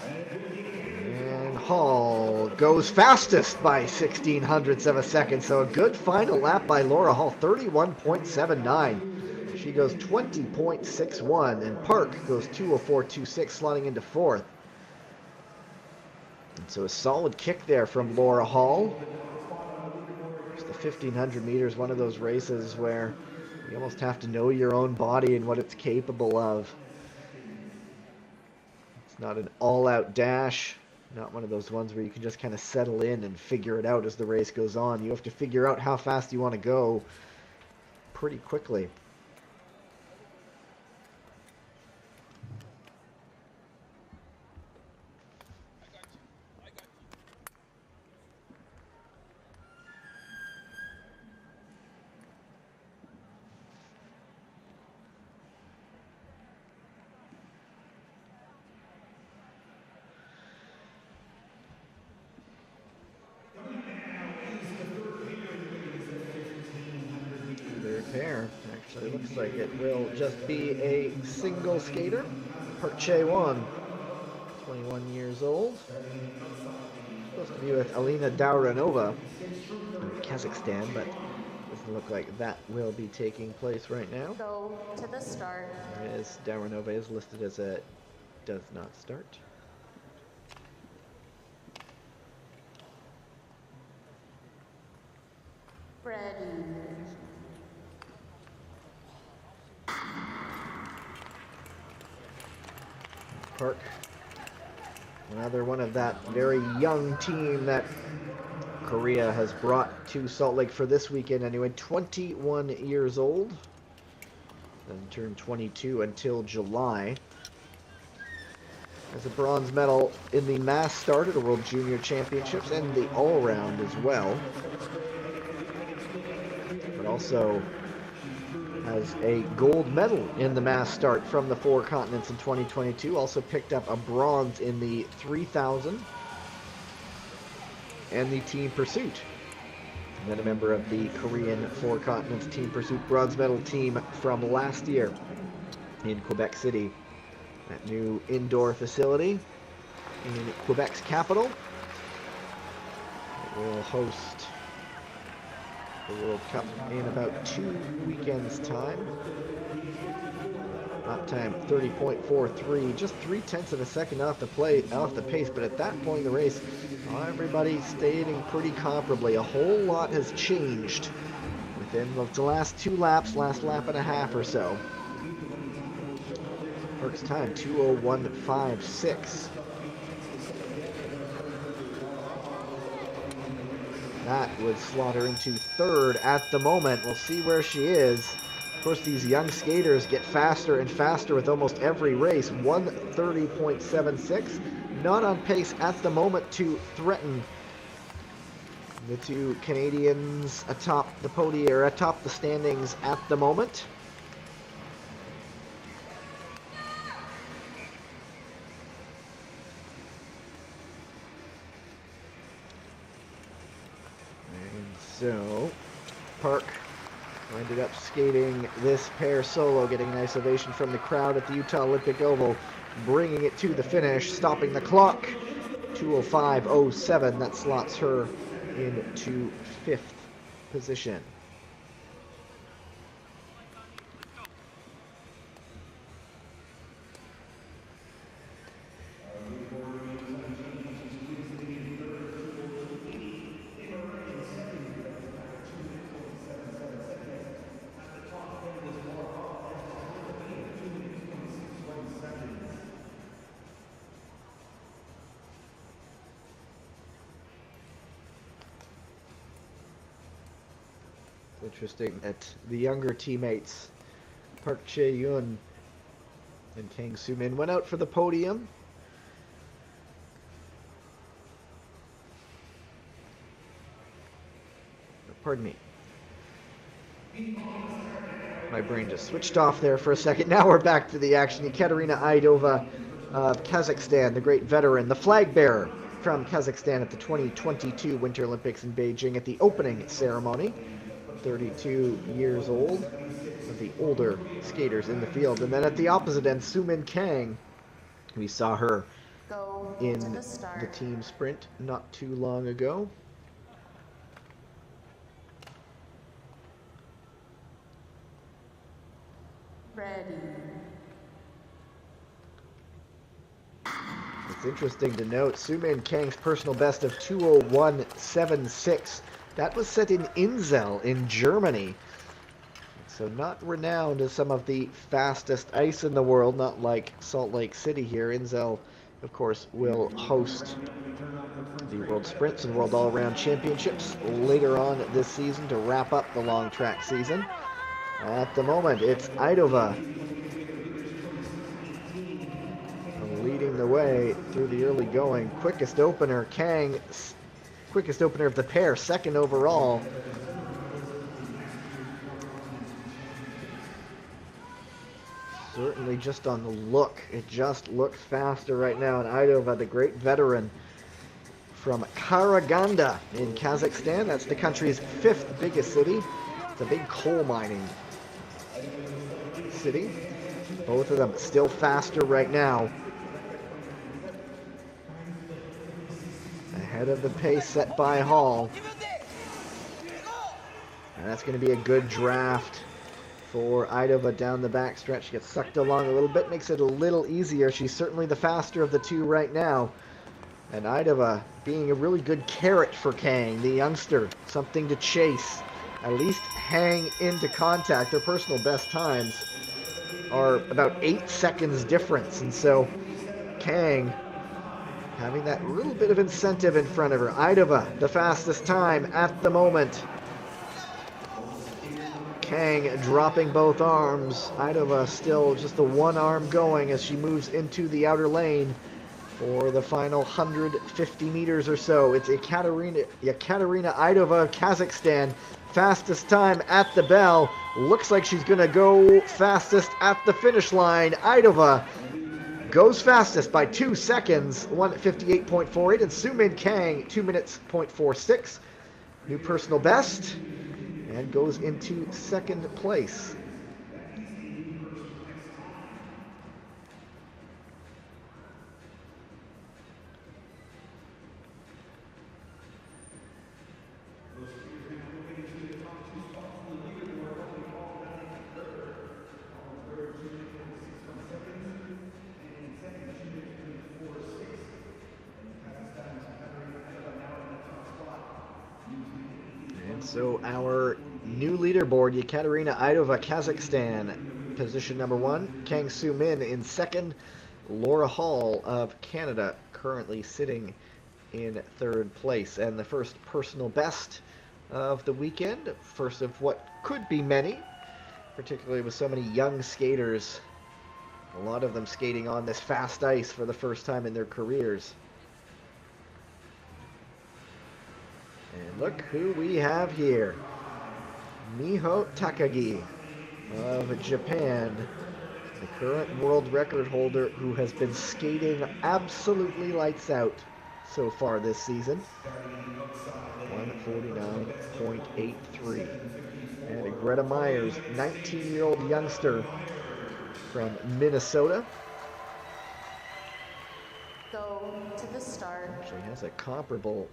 [SPEAKER 3] And Hall goes fastest by 1/1600ths of a second, so a good final lap by Laura Hall, 31.79. She goes 20.61, and Park goes 2:04.26, slotting into fourth. And so a solid kick there from Laura Hall. Just the 1,500 meters, one of those races where you almost have to know your own body and what it's capable of. It's not an all-out dash, not one of those ones where you can just kind of settle in and figure it out as the race goes on. You have to figure out how fast you want to go pretty quickly. Pair. Actually, looks like it will just be a single skater. Park Chae-won, 21 years old. Supposed to be with Alina Dauranova in Kazakhstan, but doesn't look like that will be taking place right now.
[SPEAKER 9] Go to the start.
[SPEAKER 3] There is Dauranova is listed as a does not start.
[SPEAKER 9] Ready.
[SPEAKER 3] Park, another one of that very young team that Korea has brought to Salt Lake for this weekend anyway. 21 years old, and turned 22 until July. Has a bronze medal in the mass start at the World Junior Championships and the all-round as well. But also has a gold medal in the mass start from the four continents in 2022. Also picked up a bronze in the 3,000 and the team pursuit. And then a member of the Korean four continents team pursuit bronze medal team from last year in Quebec City. That new indoor facility in Quebec's capital. It will host the World Cup in about 2 weekends' time. Lap time 30.43, just 0.3 of a second off the pace, but at that point in the race, everybody skating pretty comparably. A whole lot has changed within the last 2 laps, last lap and a half or so. Park's time 2:01.56. That would slot her into third at the moment. We'll see where she is. Of course, these young skaters get faster and faster with almost every race. 1:30.76. Not on pace at the moment to threaten the two Canadians atop the podium, or atop the standings at the moment. So, Park ended up skating this pair solo, getting a nice ovation from the crowd at the Utah Olympic Oval, bringing it to the finish, stopping the clock. 2:05.07, that slots her into 5th position. Interesting that the younger teammates, Park Chae-yoon and Kang Soo-min, went out for the podium. Pardon me. My brain just switched off there for a second. Now we're back to the action. Ekaterina Aidova of Kazakhstan, the great veteran, the flag bearer from Kazakhstan at the 2022 Winter Olympics in Beijing at the opening ceremony. 32 years old, one of the older skaters in the field. And then at the opposite end, Soo-min Kang. We saw her
[SPEAKER 9] Go
[SPEAKER 3] in
[SPEAKER 9] to the
[SPEAKER 3] the
[SPEAKER 9] start.
[SPEAKER 3] team sprint not too long ago.
[SPEAKER 9] Ready.
[SPEAKER 3] It's interesting to note Soo-min Kang's personal best of 2:01.76. That was set in Inzell in Germany. So not renowned as some of the fastest ice in the world, not like Salt Lake City here. Inzell, of course, will host the World Sprints and World All-Around Championships later on this season to wrap up the long track season. At the moment, it's Aidova leading the way through the early going. Quickest opener, Kang, quickest opener of the pair, second overall. Certainly just on the look, it just looks faster right now. And Aidova, the great veteran from Karaganda in Kazakhstan. That's the country's 5th biggest city. It's a big coal mining city. Both of them still faster right now. Ahead of the pace set by Hall. And that's going to be a good draft for Aidova down the backstretch. Gets sucked along a little bit, makes it a little easier. She's certainly the faster of the two right now. And Aidova being a really good carrot for Kang, the youngster. Something to chase. At least hang into contact. Their personal best times are about 8 seconds difference. And so Kang having that little bit of incentive in front of her. Aidova, the fastest time at the moment. Kang dropping both arms. Aidova still just the one arm going as she moves into the outer lane for the final 150 meters or so. It's Ekaterina Aidova of Kazakhstan. Fastest time at the bell. Looks like she's going to go fastest at the finish line. Aidova goes fastest by 2 seconds, 1:58.48, and Soo-min Kang 2 minutes 0.46. New personal best, and goes into second place. So our new leaderboard, Ekaterina Aidova, Kazakhstan, position number 1. Kang Soo-min in second. Laura Hall of Canada currently sitting in third place. And the first personal best of the weekend, first of what could be many, particularly with so many young skaters. A lot of them skating on this fast ice for the first time in their careers. And look who we have here. Miho Takagi of Japan, the current world record holder who has been skating absolutely lights out so far this season. 1:49.83. And Greta Myers, 19-year-old youngster from Minnesota.
[SPEAKER 9] Go to the start.
[SPEAKER 3] Actually has a comparable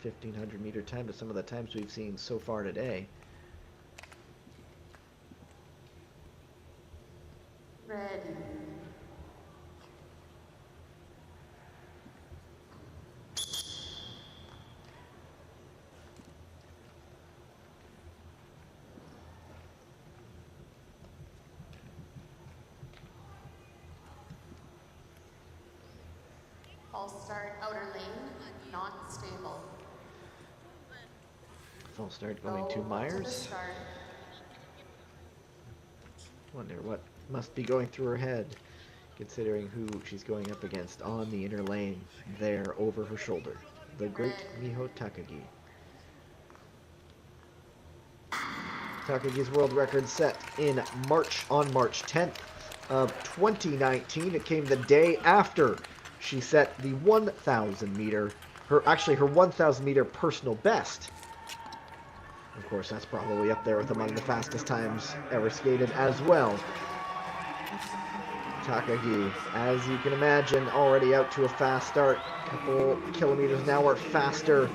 [SPEAKER 3] 1,500 meter time to some of the times we've seen so far today.
[SPEAKER 9] Ready. I'll start outer lane, not stable.
[SPEAKER 3] False start going
[SPEAKER 9] Go
[SPEAKER 3] to
[SPEAKER 9] to the
[SPEAKER 3] Myers.
[SPEAKER 9] start.
[SPEAKER 3] Wonder what must be going through her head, considering who she's going up against on the inner lane there over her shoulder. The great
[SPEAKER 9] Red.
[SPEAKER 3] Miho Takagi. Takagi's world record set on March 10th of 2019. It came the day after she set the 1,000 meter, her 1,000 meter personal best. Of course, that's probably up there with among the fastest times ever skated as well. Takagi, as you can imagine, already out to a fast start. A couple kilometers an hour faster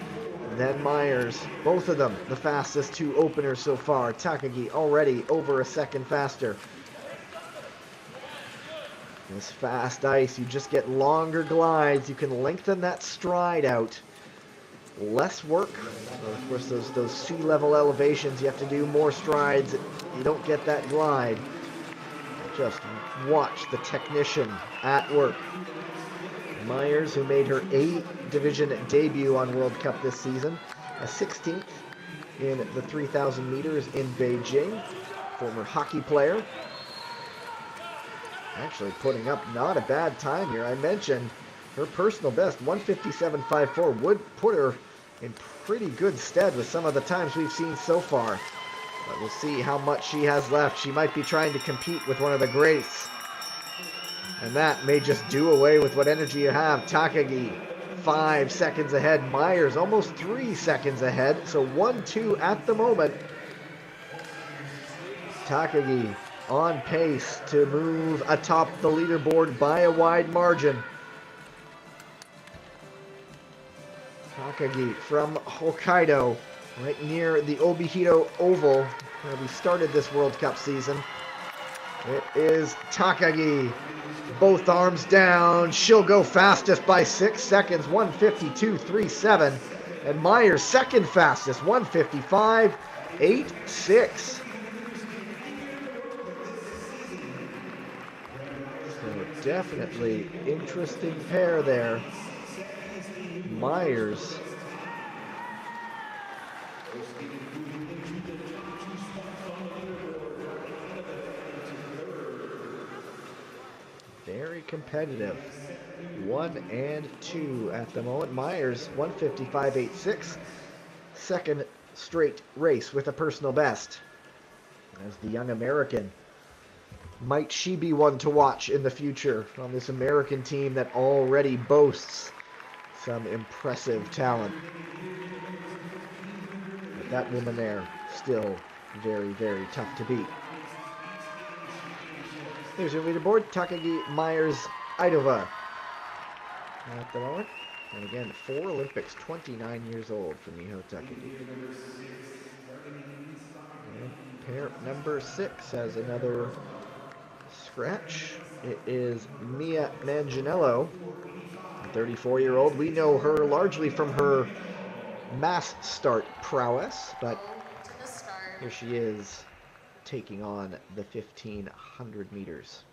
[SPEAKER 3] than Myers. Both of them the fastest two openers so far. Takagi already over a second faster. This fast ice, you just get longer glides. You can lengthen that stride out. Less work. Of course, those sea level elevations, you have to do more strides. You don't get that glide. Just watch the technician at work. Myers, who made her A division debut on World Cup this season, a 16th in the 3,000 meters in Beijing. Former hockey player. Actually putting up not a bad time here. I mentioned her personal best, 157.54, would put her in pretty good stead with some of the times we've seen so far. But we'll see how much she has left. She might be trying to compete with one of the greats. And that may just do away with what energy you have. Takagi, 5 seconds ahead. Myers, almost 3 seconds ahead. So 1-2 at the moment. Takagi on pace to move atop the leaderboard by a wide margin. Takagi from Hokkaido, right near the Obihito Oval, where we started this World Cup season. It is Takagi. Both arms down. She'll go fastest by 6 seconds, 1:52.37. And Myers second fastest, 1:55.86. So definitely interesting pair there. Myers. Very competitive. 1 and 2 at the moment. Myers, 1:55.86. Second straight race with a personal best. As the young American, might she be one to watch in the future on this American team that already boasts some impressive talent? But that woman there, still very, very tough to beat. Here's your leaderboard. Takagi, Myers, Idova at the moment. And again, 4 Olympics, 29 years old for Miho Takagi. And pair number 6 has another scratch. It is Mia Manganiello, a 34-year-old. We know her largely from her mass start prowess, but here she is taking on the 1,500 meters.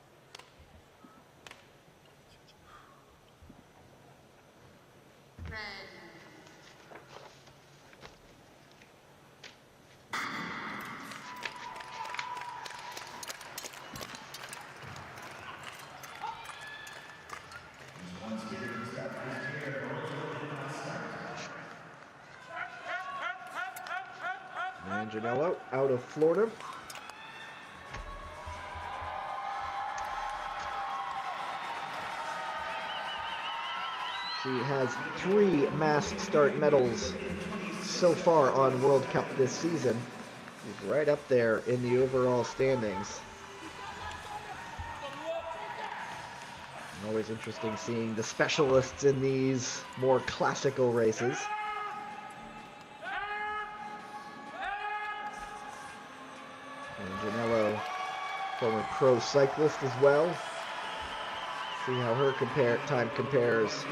[SPEAKER 3] Manganiello out of Florida. She has 3 mass start medals so far on World Cup this season. She's right up there in the overall standings. Always interesting seeing the specialists in these more classical races. Manganiello, former pro cyclist as well. See how her time compares.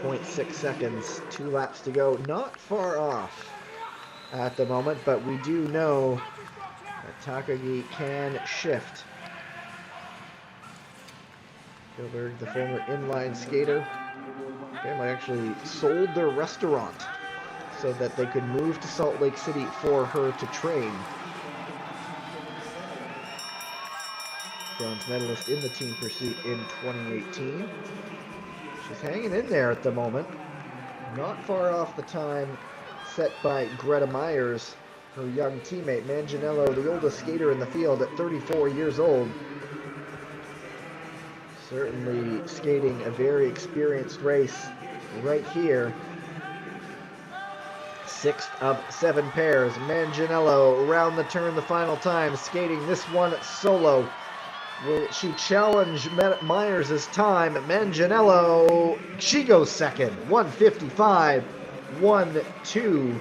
[SPEAKER 3] 1.6 seconds, 2 laps to go. Not far off at the moment, but we do know that Takagi can shift. Gilbert, the former inline skater, family actually sold their restaurant so that they could move to Salt Lake City for her to train. Bronze medalist in the team pursuit in 2018. She's hanging in there at the moment. Not far off the time set by Greta Myers, her young teammate. Manganiello, the oldest skater in the field at 34 years old. Certainly skating a very experienced race right here. 6th of 7 pairs. Manganiello around the turn the final time, skating this one solo. Will she challenge Myers' time? Manganiello, she goes second. 1:55, 1:2.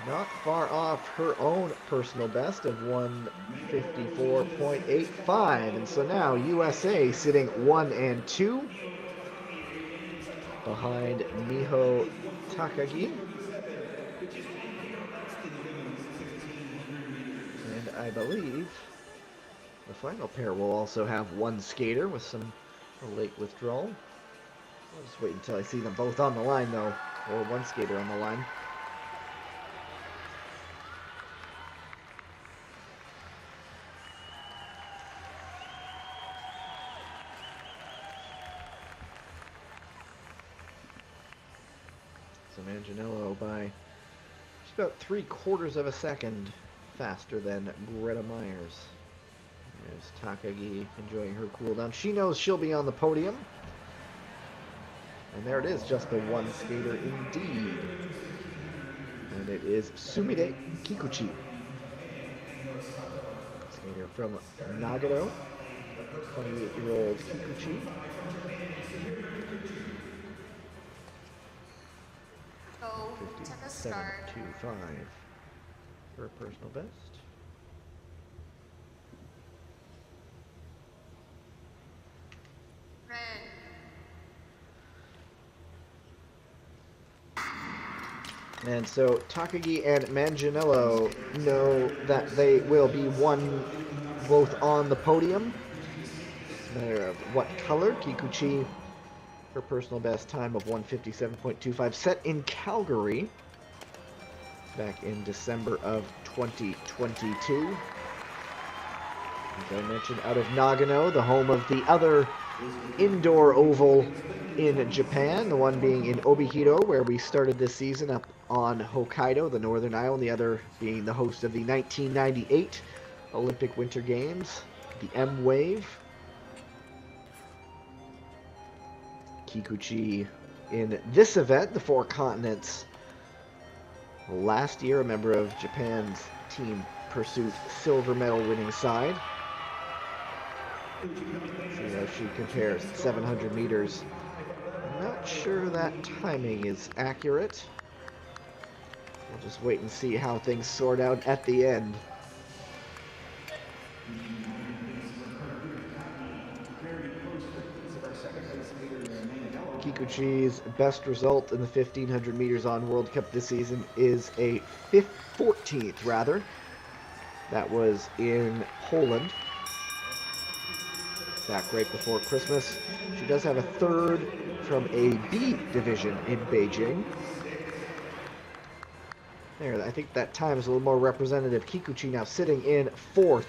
[SPEAKER 3] Not far off her own personal best of 1:54.85. And so now USA sitting 1 and 2 behind Miho Takagi. And I believe the final pair will also have one skater with some late withdrawal. I'll just wait until I see them both on the line, though, or one skater on the line. So Manganiello by just about 3/4 of a second faster than Greta Myers. There's Takagi enjoying her cool down. She knows she'll be on the podium. And there it is, just the one skater indeed. And it is Sumide Kikuchi. Skater from Nagano. 28-year-old Kikuchi.
[SPEAKER 9] Go to the start.
[SPEAKER 3] 57.25 for a personal best.
[SPEAKER 9] Red.
[SPEAKER 3] And so Takagi and Manganiello know that they will be both on the podium. It's a matter of what color. Kikuchi, her personal best time of 1:57.25, set in Calgary back in December of 2022. As I mentioned, out of Nagano, the home of the other indoor oval in Japan, the one being in Obihiro, where we started this season up on Hokkaido, the Northern Isle, and the other being the host of the 1998 Olympic Winter Games, the M Wave. Kikuchi in this event, the Four Continents, last year a member of Japan's team pursuit silver medal winning side. See how she compares at 700 meters. I'm not sure that timing is accurate. We'll just wait and see how things sort out at the end. Kikuchi's best result in the 1500 meters on World Cup this season is a 14th rather. That was in Poland. Back right before Christmas. She does have a third from a B division in Beijing. There, I think that time is a little more representative. Kikuchi now sitting in 4th.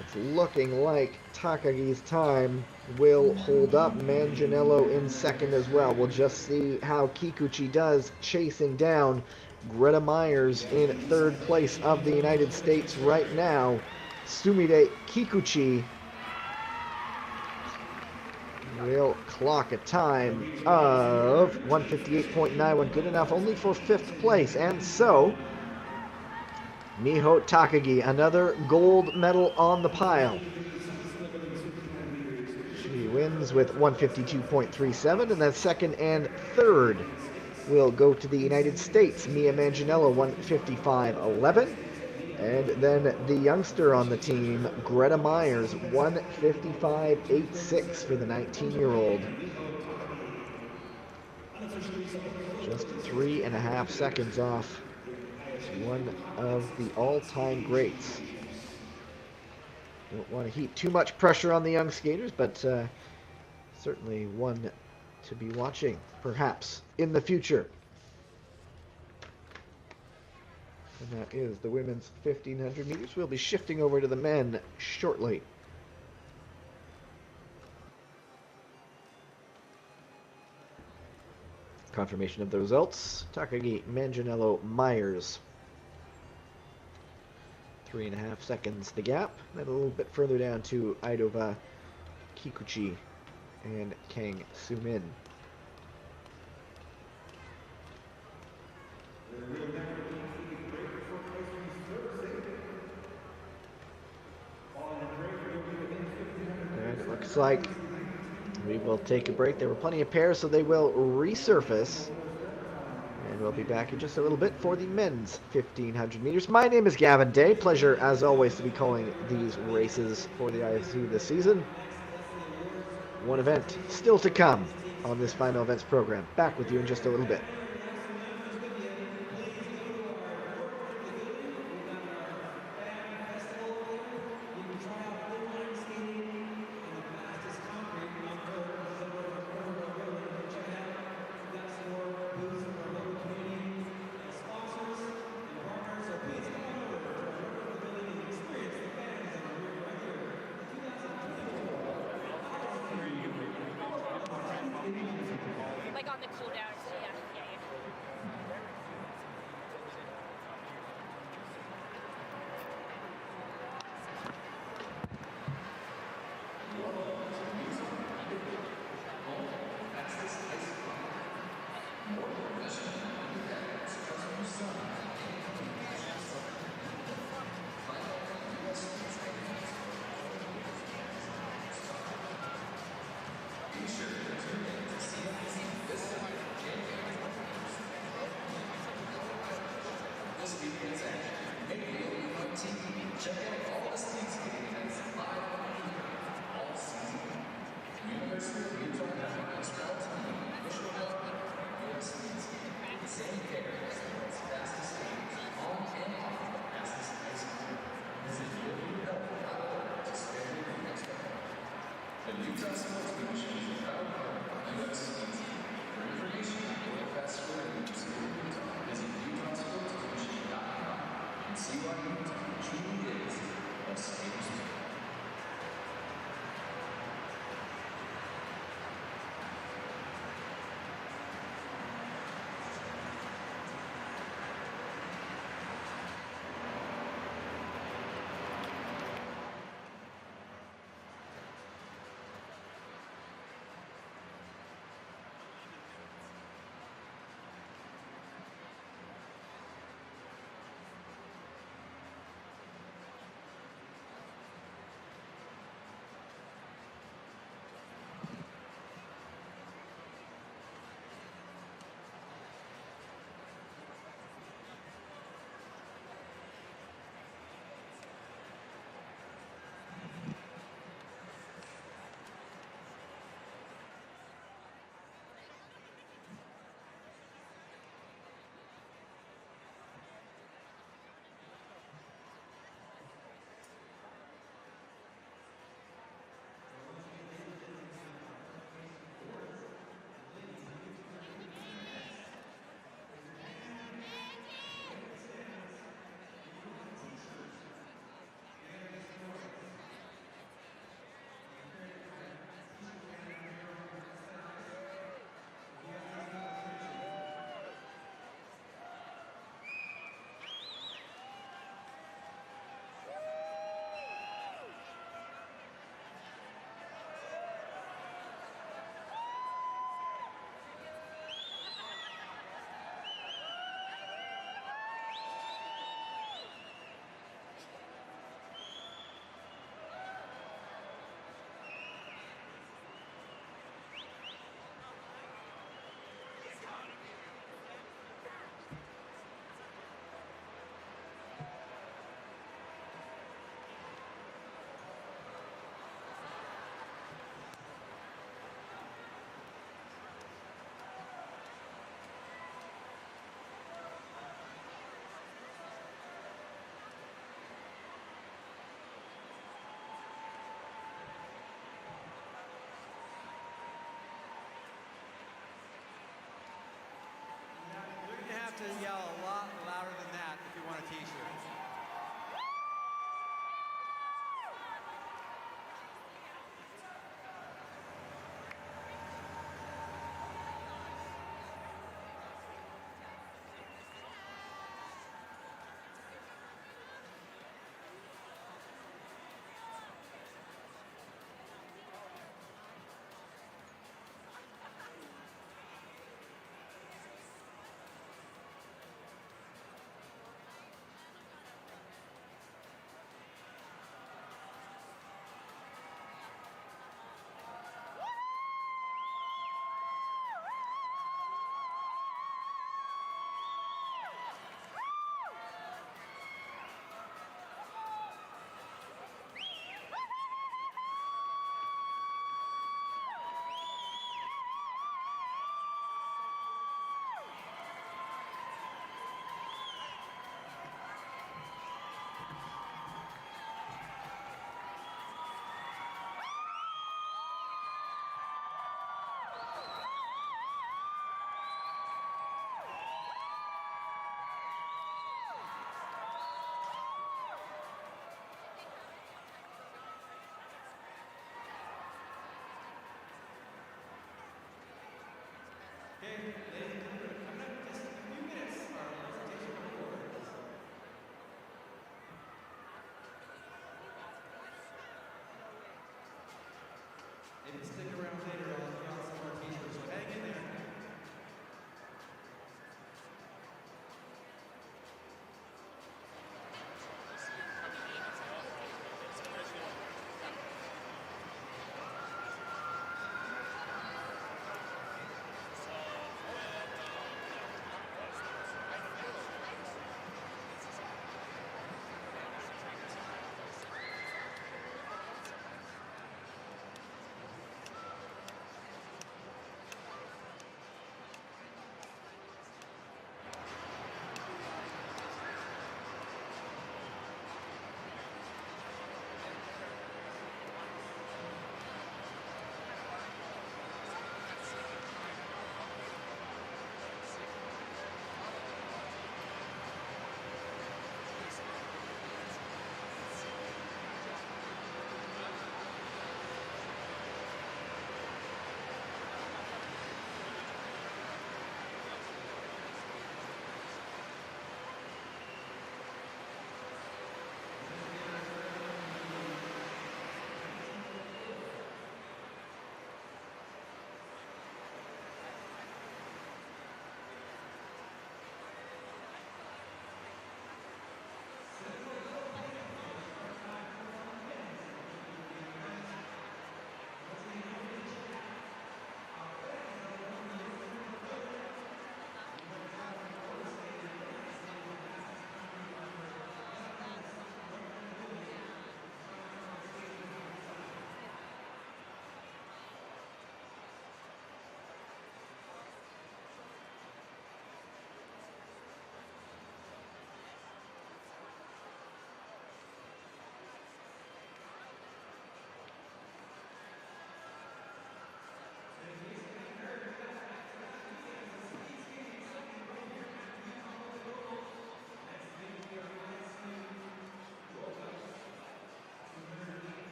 [SPEAKER 3] It's looking like Takagi's time will hold up. Manganiello in 2nd as well. We'll just see how Kikuchi does, chasing down Greta Myers in 3rd place of the United States right now. Sumide Kikuchi will clock a time of 1:58.91. Good enough only for 5th place. And so, Miho Takagi, another gold medal on the pile. She wins with 1:52.37, and then 2nd and 3rd will go to the United States. Mia Manganiello, 1:55.11. And then the youngster on the team, Greta Myers, 1:55.86 for the 19-year-old. Just 3.5 seconds off. One of the all-time greats. Don't want to heap too much pressure on the young skaters, but certainly one to be watching, perhaps, in the future. And that is the women's 1500 meters. We'll be shifting over to the men shortly. Confirmation of the results. Takagi Manganiello Myers. 3.5 seconds the gap. Then a little bit further down to Idova Kikuchi and Kang Sumin. And it looks like we will take a break. There were plenty of pairs, so they will resurface. And we'll be back in just a little bit for the men's 1500 meters. My name is Gavin Day. Pleasure, as always, to be calling these races for the IFC this season. One event still to come on this final events program. Back with you in just a little bit.
[SPEAKER 8] Like on the cool down, so yeah.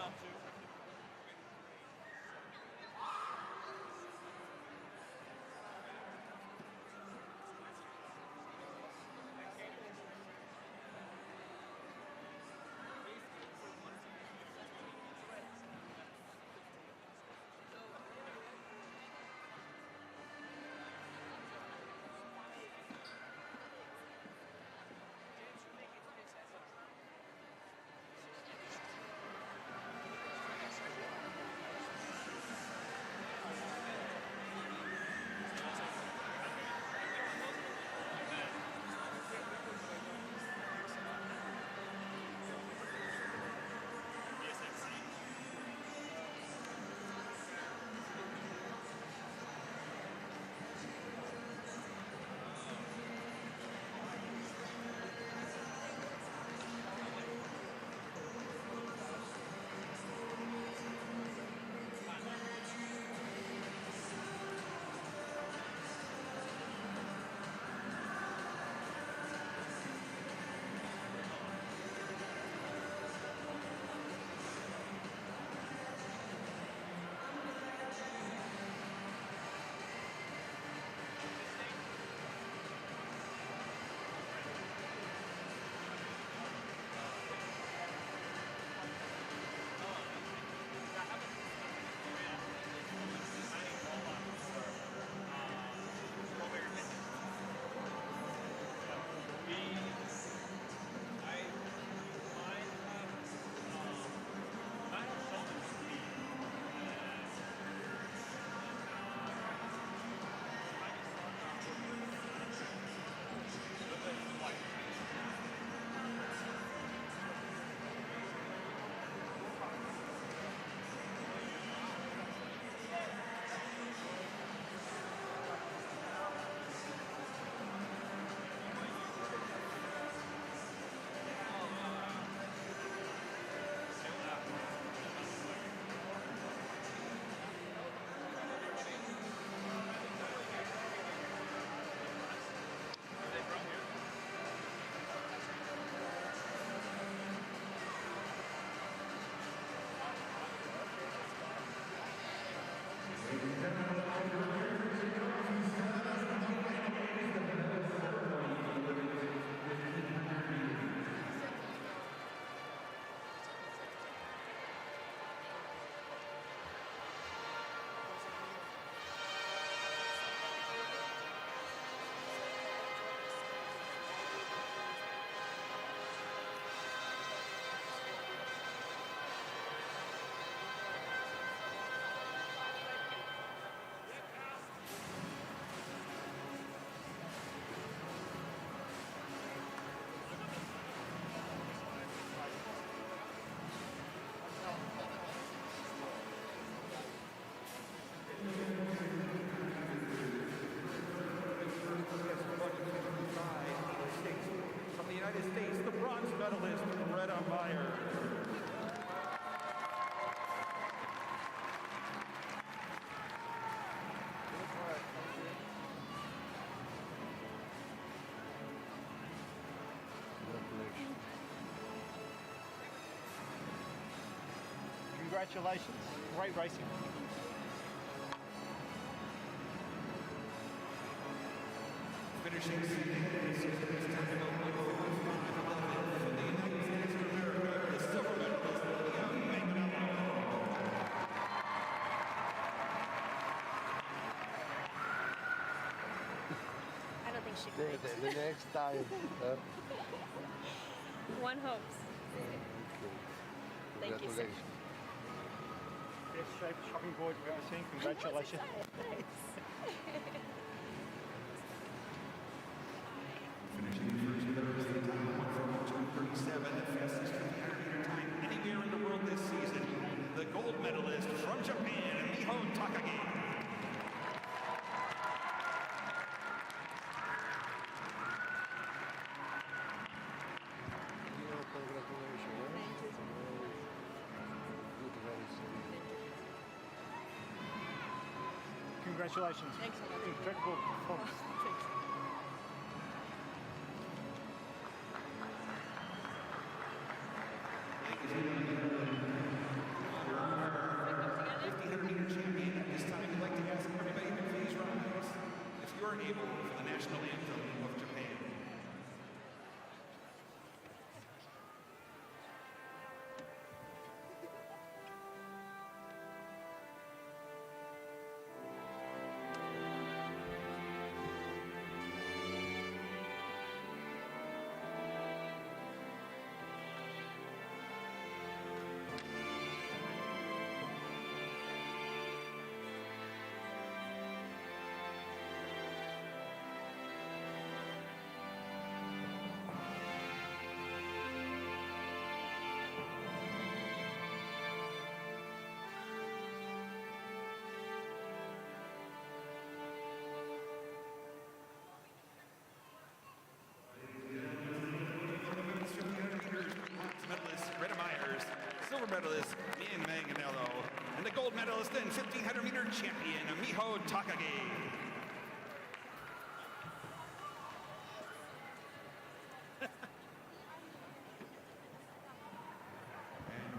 [SPEAKER 7] up to. From the United States, the bronze medalist, Greta Meyer.
[SPEAKER 10] Congratulations. Great racing.
[SPEAKER 7] Finishing second is this time of 5:11 from the United States of America, the silver medalist,
[SPEAKER 5] I don't think she can.
[SPEAKER 6] The next time.
[SPEAKER 5] One hopes. Thank you, sir.
[SPEAKER 10] Best shape shopping board we've ever seen. Congratulations.
[SPEAKER 7] finishing first medalist at a time of 1:37, the fastest time anywhere in the world this season. The gold medalist from Japan, Miho Takagi.
[SPEAKER 10] Congratulations.
[SPEAKER 5] Thanks so much.
[SPEAKER 10] Incredible performance.
[SPEAKER 7] Ladies and gentlemen, Review for the national anthem of Japan. Silver medalist Ian Manganello, and the gold medalist and 1500 meter champion Miho Takagi. And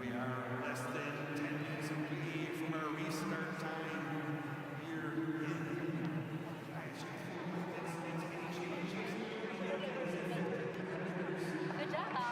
[SPEAKER 7] we are less than 10 minutes away from our restart time here in
[SPEAKER 8] Good job.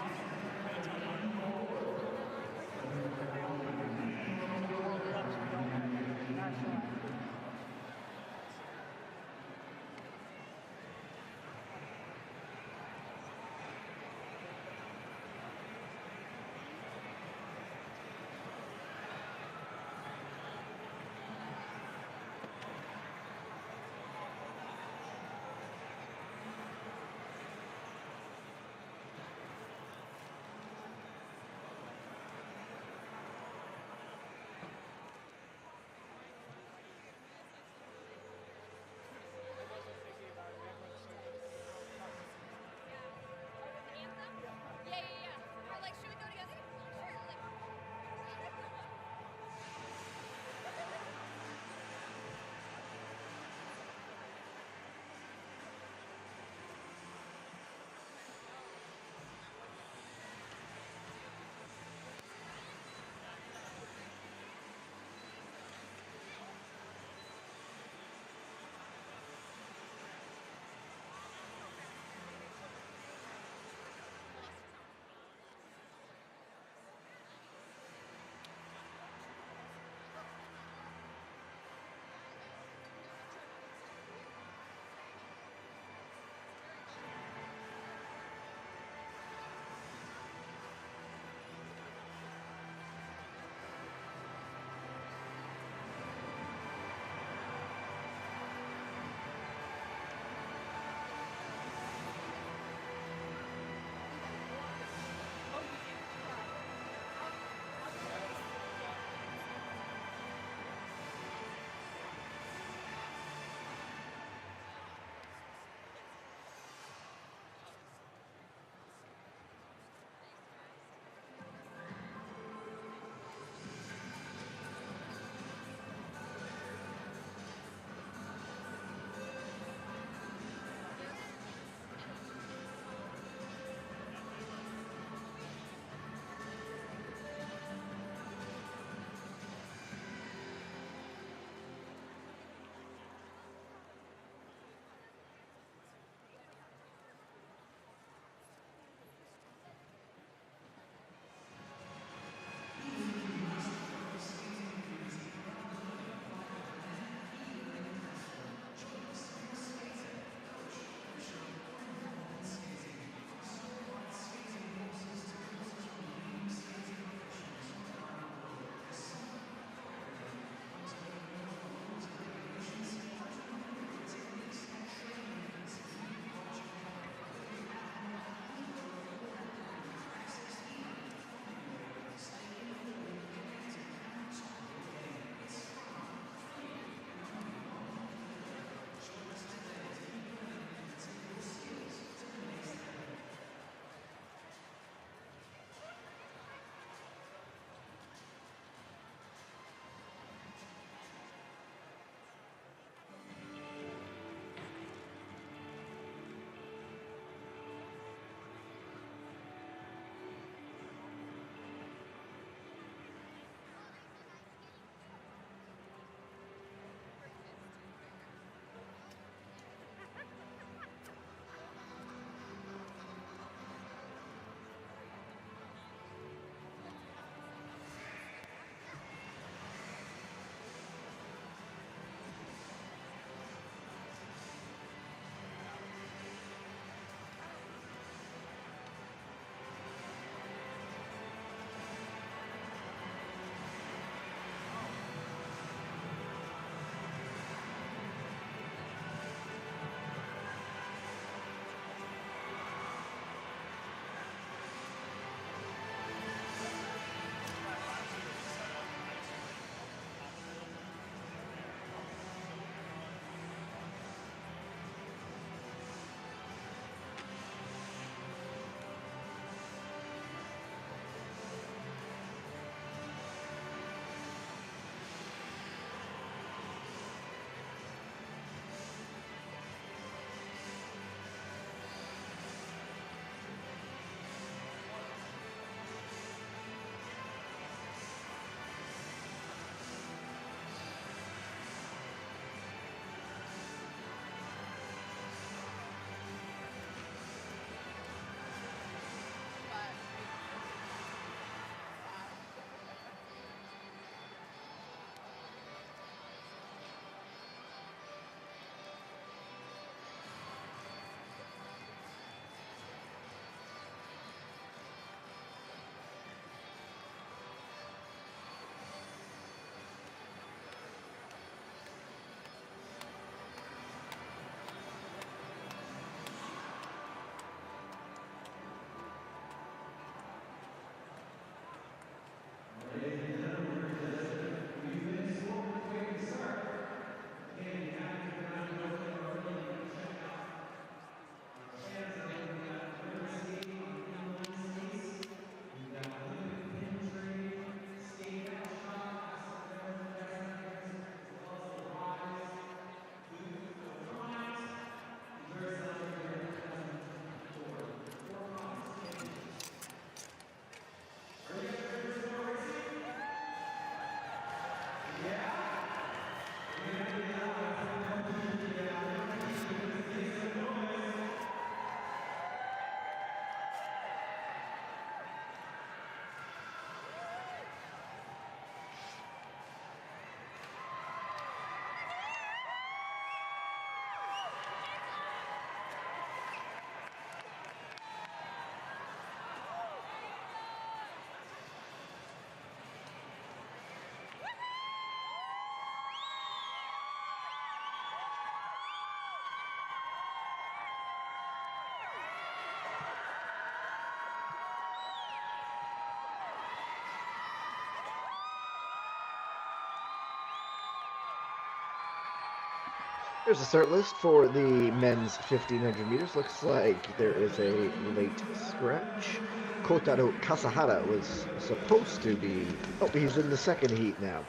[SPEAKER 3] Here's the start list for the men's 1500 meters. Looks like there is a late scratch. Kotaro Kasahara was supposed to be... Oh, he's in the second heat now.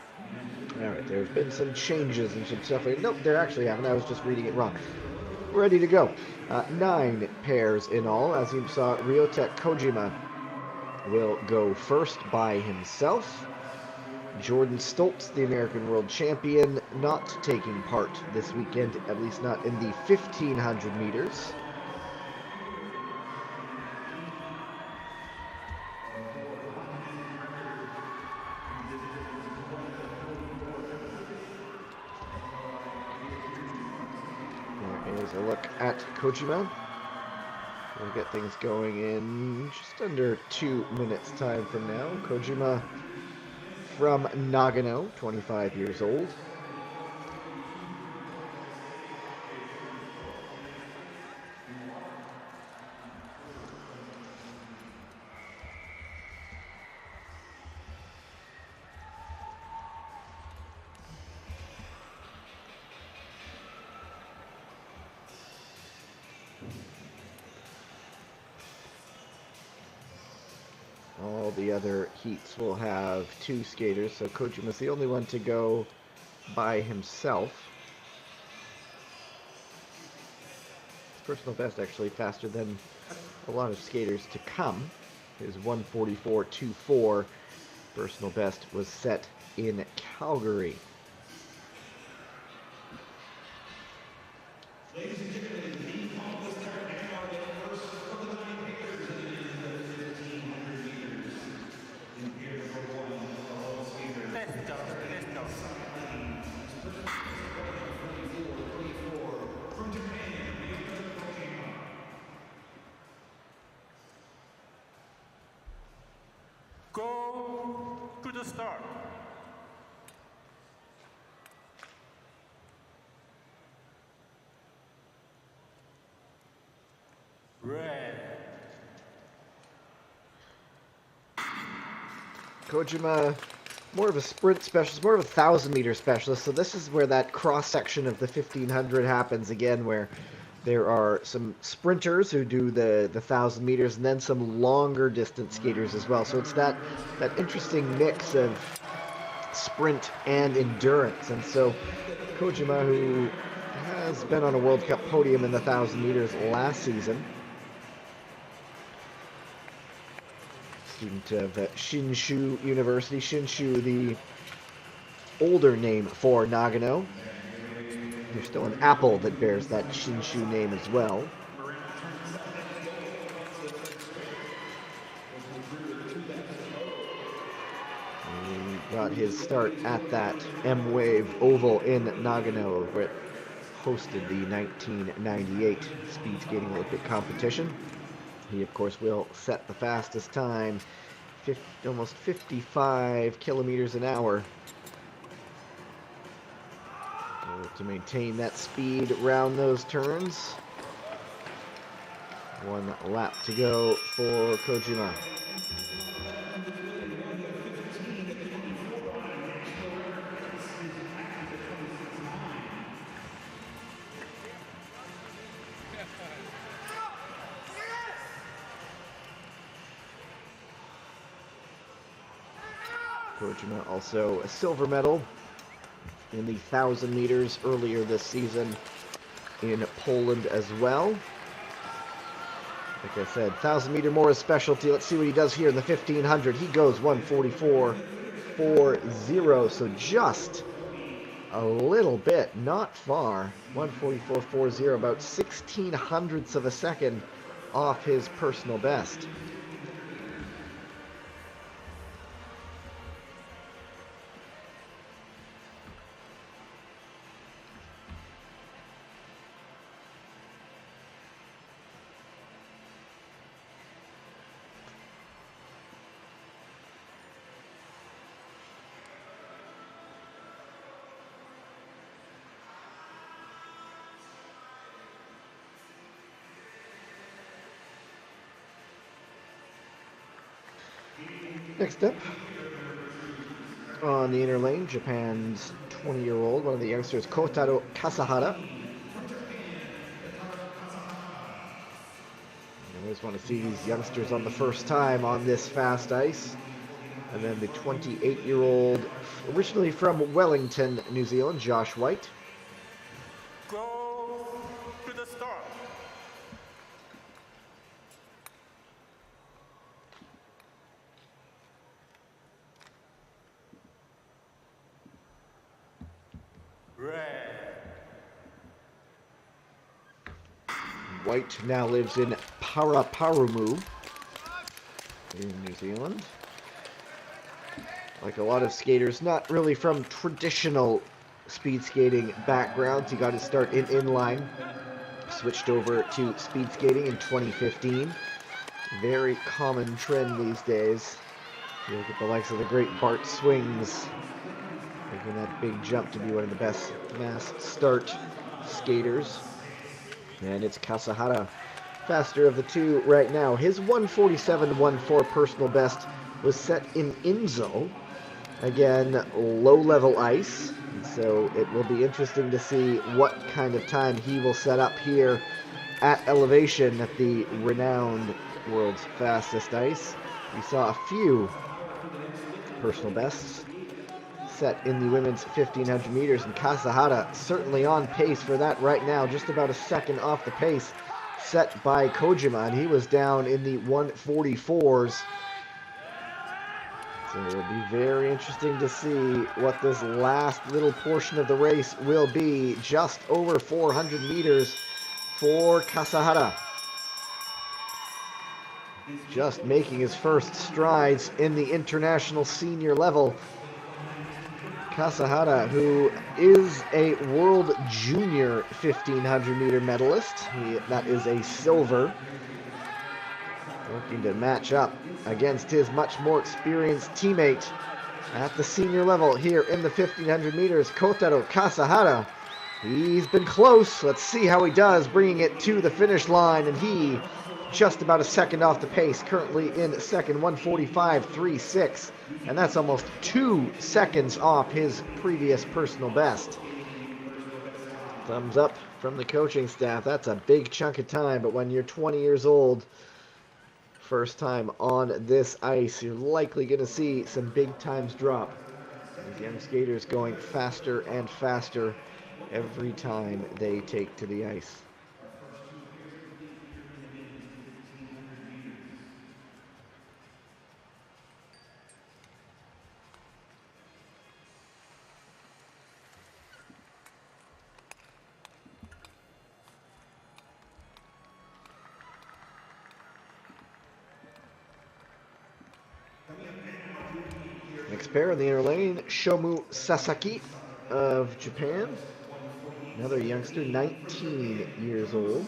[SPEAKER 3] All right, there's been some changes and some stuff. Nope, there actually haven't. I was just reading it wrong. Ready to go. 9 pairs in all. As you saw, Ryotech Kojima will go first by himself. Jordan Stoltz, the American world champion, not taking part this weekend, at least not in the 1500 meters. There is a look at Kojima. We'll get things going in just under 2 minutes time from now. Kojima from Nagano, 25 years old. All the other heats will have 2 skaters, so Kojima's the only one to go by himself. His personal best actually faster than a lot of skaters to come. His 1:44.24 personal best was set in Calgary.
[SPEAKER 10] Go to the start. Red.
[SPEAKER 3] Kojima, more of a sprint specialist, more of a 1,000-meter specialist, so this is where that cross-section of the 1500 happens again, where there are some sprinters who do the 1,000 meters, and then some longer distance skaters as well. So it's that interesting mix of sprint and endurance. And so Kojima, who has been on a World Cup podium in the 1,000 meters last season, student of Shinshu University. Shinshu, the older name for Nagano. There's still an apple that bears that Shinshu name as well. He got his start at that M-Wave Oval in Nagano, where it hosted the 1998 speed skating Olympic competition. He, of course, will set the fastest time, almost 55 kilometers an hour. To maintain that speed around those turns. 1 lap to go for Kojima. Kojima also a silver medal in the 1,000 meters earlier this season in Poland as well. Like I said, 1,000 meter more his specialty. Let's see what he does here in the 1500. He goes 1:44.40, so just a little bit, not far. 1:44.40, about 16 hundredths of a second off his personal best. Next up, on the inner lane, Japan's 20-year-old, one of the youngsters, Kotaro Kasahara. always want to see these youngsters on the first time on this fast ice. And then the 28-year-old, originally from Wellington, New Zealand, Josh White.
[SPEAKER 10] Go to the start. Red.
[SPEAKER 3] White now lives in Paraparaumu in New Zealand. Like a lot of skaters, not really from traditional speed skating backgrounds. He got his start in inline, switched over to speed skating in 2015. Very common trend these days. You look at the likes of the great Bart Swings, making that big jump to be one of the best mass start skaters. And it's Kasahara, faster of the two right now. His 1:47.14 personal best was set in Inzo. Again, low-level ice, so it will be interesting to see what kind of time he will set up here at elevation at the renowned world's fastest ice. We saw a few personal bests set in the women's 1500 meters, and Kasahara certainly on pace for that right now, just about a second off the pace set by Kojima, and he was down in the 1:44s. So it'll be very interesting to see what this last little portion of the race will be. Just over 400 meters for Kasahara. Just making his first strides in the international senior level. Kasahara, who is a world junior 1500 meter medalist. That is a silver. Looking to match up against his much more experienced teammate at the senior level here in the 1500 meters, Kotaro Kasahara. He's been close. Let's see how he does, bringing it to the finish line, and he just about a second off the pace, currently in second, 1:45.36, and that's almost 2 seconds off his previous personal best. Thumbs up from the coaching staff. That's a big chunk of time, but when you're 20 years old, first time on this ice, you're likely going to see some big times drop. These young skaters going faster and faster every time they take to the ice. Next pair in the inner lane, Shomu Sasaki of Japan. Another youngster, 19 years old.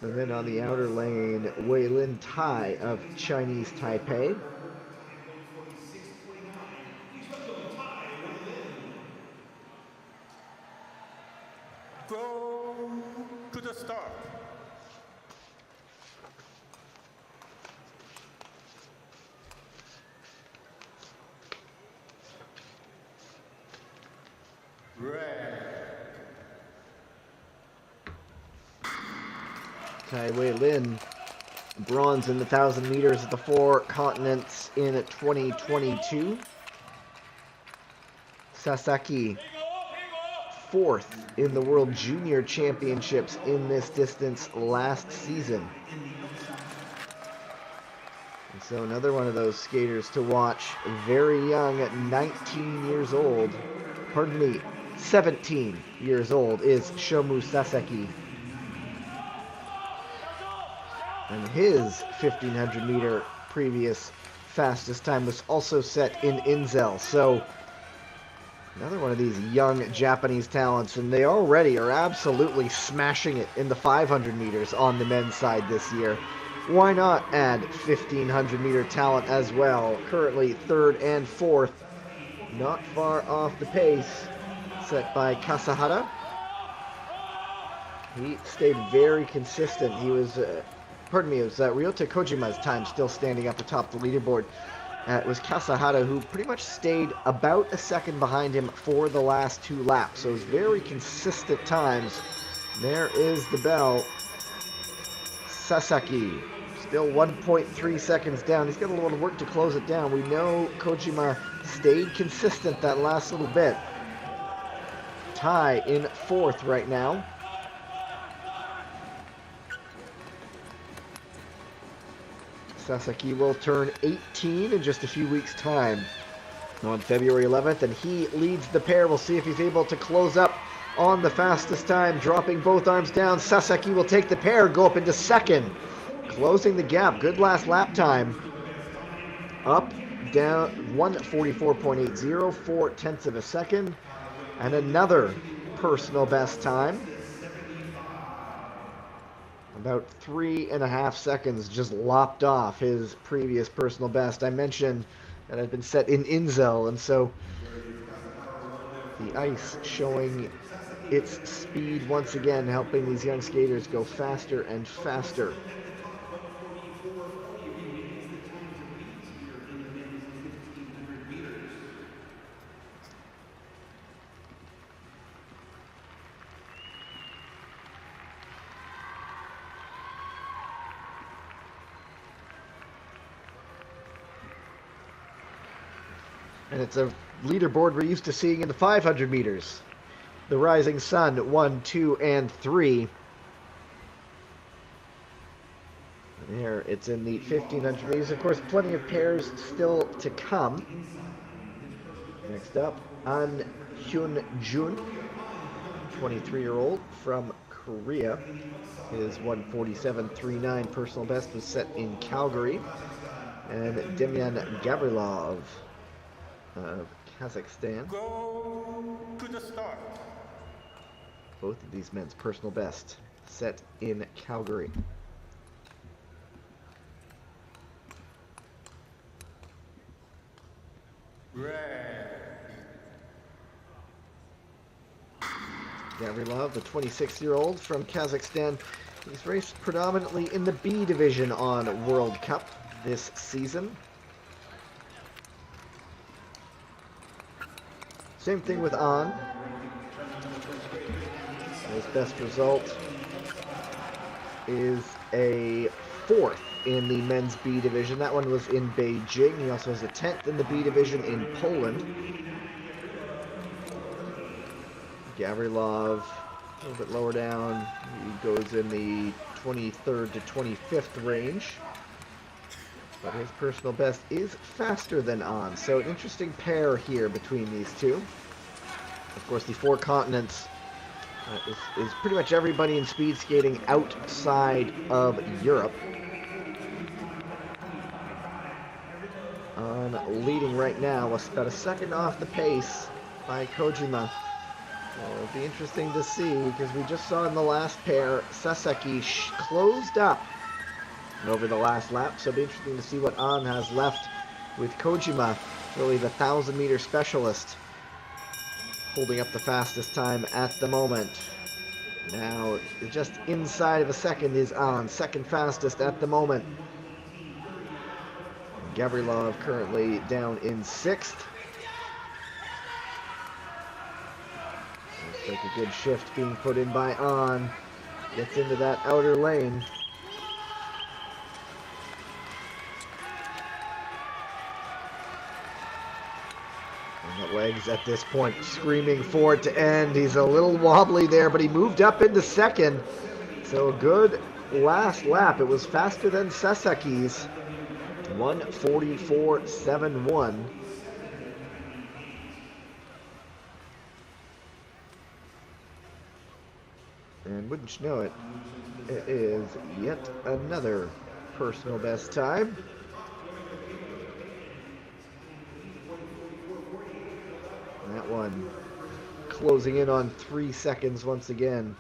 [SPEAKER 3] And then on the outer lane, Weilin Tai of Chinese Taipei.
[SPEAKER 10] Go to the start.
[SPEAKER 3] Tai Weilin, bronze in the 1,000 meters at the 4 continents in 2022. Sasaki, 4th in the World Junior Championships in this distance last season. And so another one of those skaters to watch, very young at 19 years old. Pardon me, 17 years old is Shomu Sasaki. And his 1500 meter previous fastest time was also set in Inzel. So another one of these young Japanese talents, and they already are absolutely smashing it in the 500 meters on the men's side this year. Why not add 1500 meter talent as well? Currently 3rd and 4th, not far off the pace set by Kasahara. He stayed very consistent. He was it was Ryota Kojima's time still standing up atop the leaderboard. It was Kasahara who pretty much stayed about a second behind him for the last 2 laps. So it was very consistent times. There is the bell. Sasaki, still 1.3 seconds down. He's got a little work to close it down. We know Kojima stayed consistent that last little bit. Tai in fourth right now. Sasaki will turn 18 in just a few weeks' time on February 11th, and he leads the pair. We'll see if he's able to close up on the fastest time, dropping both arms down. Sasaki will take the pair, go up into second, closing the gap. Good last lap time. Up, down, 1:44.80, 4/10 of a second, and another personal best time. About 3.5 seconds just lopped off his previous personal best. I mentioned that had been set in Inzel, and so the ice showing its speed once again, helping these young skaters go faster and faster. And it's a leaderboard we're used to seeing in the 500 meters. The Rising Sun, 1, 2, and 3. And here it's in the 1500 meters. Of course, plenty of pairs still to come. Next up, An Hyun Jun, 23-year-old from Korea. His 1:47.39 personal best was set in Calgary. And Demyan Gavrilov of Kazakhstan.
[SPEAKER 10] Go to the start.
[SPEAKER 3] Both of these men's personal best set in Calgary.
[SPEAKER 10] Red.
[SPEAKER 3] Gavrilov, the 26-year-old from Kazakhstan, he's raced predominantly in the B division on World Cup this season. Same thing with An. His best result is a 4th in the men's B division. That one was in Beijing. He also has a 10th in the B division in Poland. Gavrilov, a little bit lower down. He goes in the 23rd to 25th range. But his personal best is faster than An. So an interesting pair here between these two. Of course, the four continents is pretty much everybody in speed skating outside of Europe. An leading right now, about a second off the pace by Kojima. Well, it'll be interesting to see, because we just saw in the last pair, Sasaki closed up over the last lap, so it'll be interesting to see what An has left with Kojima, really the 1,000-meter specialist, holding up the fastest time at the moment. Now, just inside of a second is An, second fastest at the moment. Gavrilov currently down in 6th. Looks like a good shift being put in by An. Gets into that outer lane. And the legs at this point screaming for it to end. He's a little wobbly there, but he moved up into 2nd. So a good last lap. It was faster than Sasaki's. 1:44.71. And wouldn't you know it, it is yet another personal best time. And that one closing in on 3 seconds once again.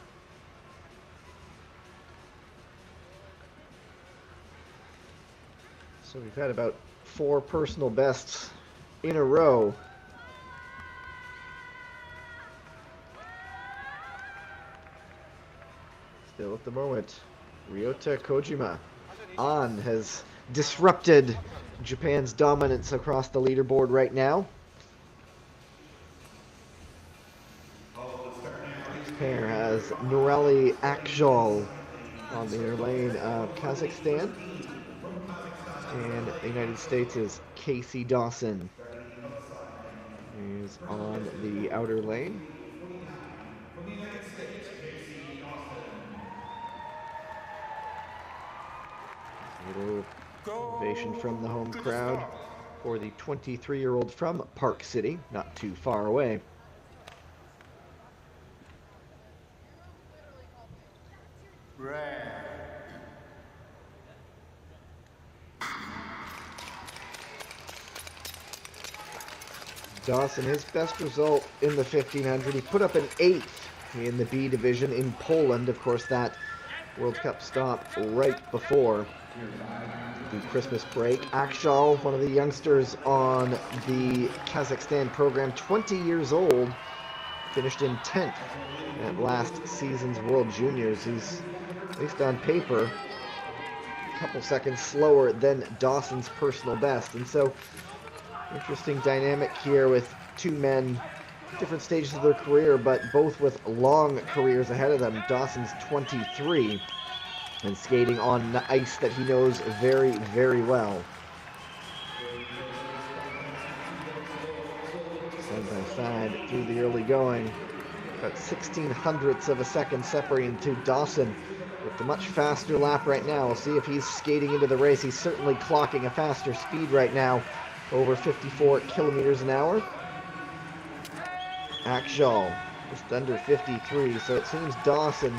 [SPEAKER 3] So we've had about 4 personal bests in a row. Still at the moment, Ryota Kojima. An has disrupted Japan's dominance across the leaderboard right now. This pair has Nurali Akjol on the inner lane of Kazakhstan. And the United States is Casey Dawson, who's on the outer lane.
[SPEAKER 4] From the United States, Casey Dawson.
[SPEAKER 3] Little ovation from the home
[SPEAKER 10] To the
[SPEAKER 3] crowd
[SPEAKER 10] start.
[SPEAKER 3] for the 23-year-old from Park City, not too far away.
[SPEAKER 10] Red.
[SPEAKER 3] Dawson, his best result in the 1500, he put up an 8th in the B division in Poland. Of course, that World Cup stop right before the Christmas break. Akshal, one of the youngsters on the Kazakhstan program, 20 years old, finished in 10th at last season's World Juniors. He's, at least on paper, a couple seconds slower than Dawson's personal best. And so, interesting dynamic here with two men, different stages of their career, but both with long careers ahead of them. Dawson's 23 and skating on ice that he knows very, very well. Side by side through the early going. About 16/100ths of a second separating to Dawson with the much faster lap right now. We'll see if he's skating into the race. He's certainly clocking a faster speed right now, over 54 kilometers an hour. Akshal just under 53, so it seems Dawson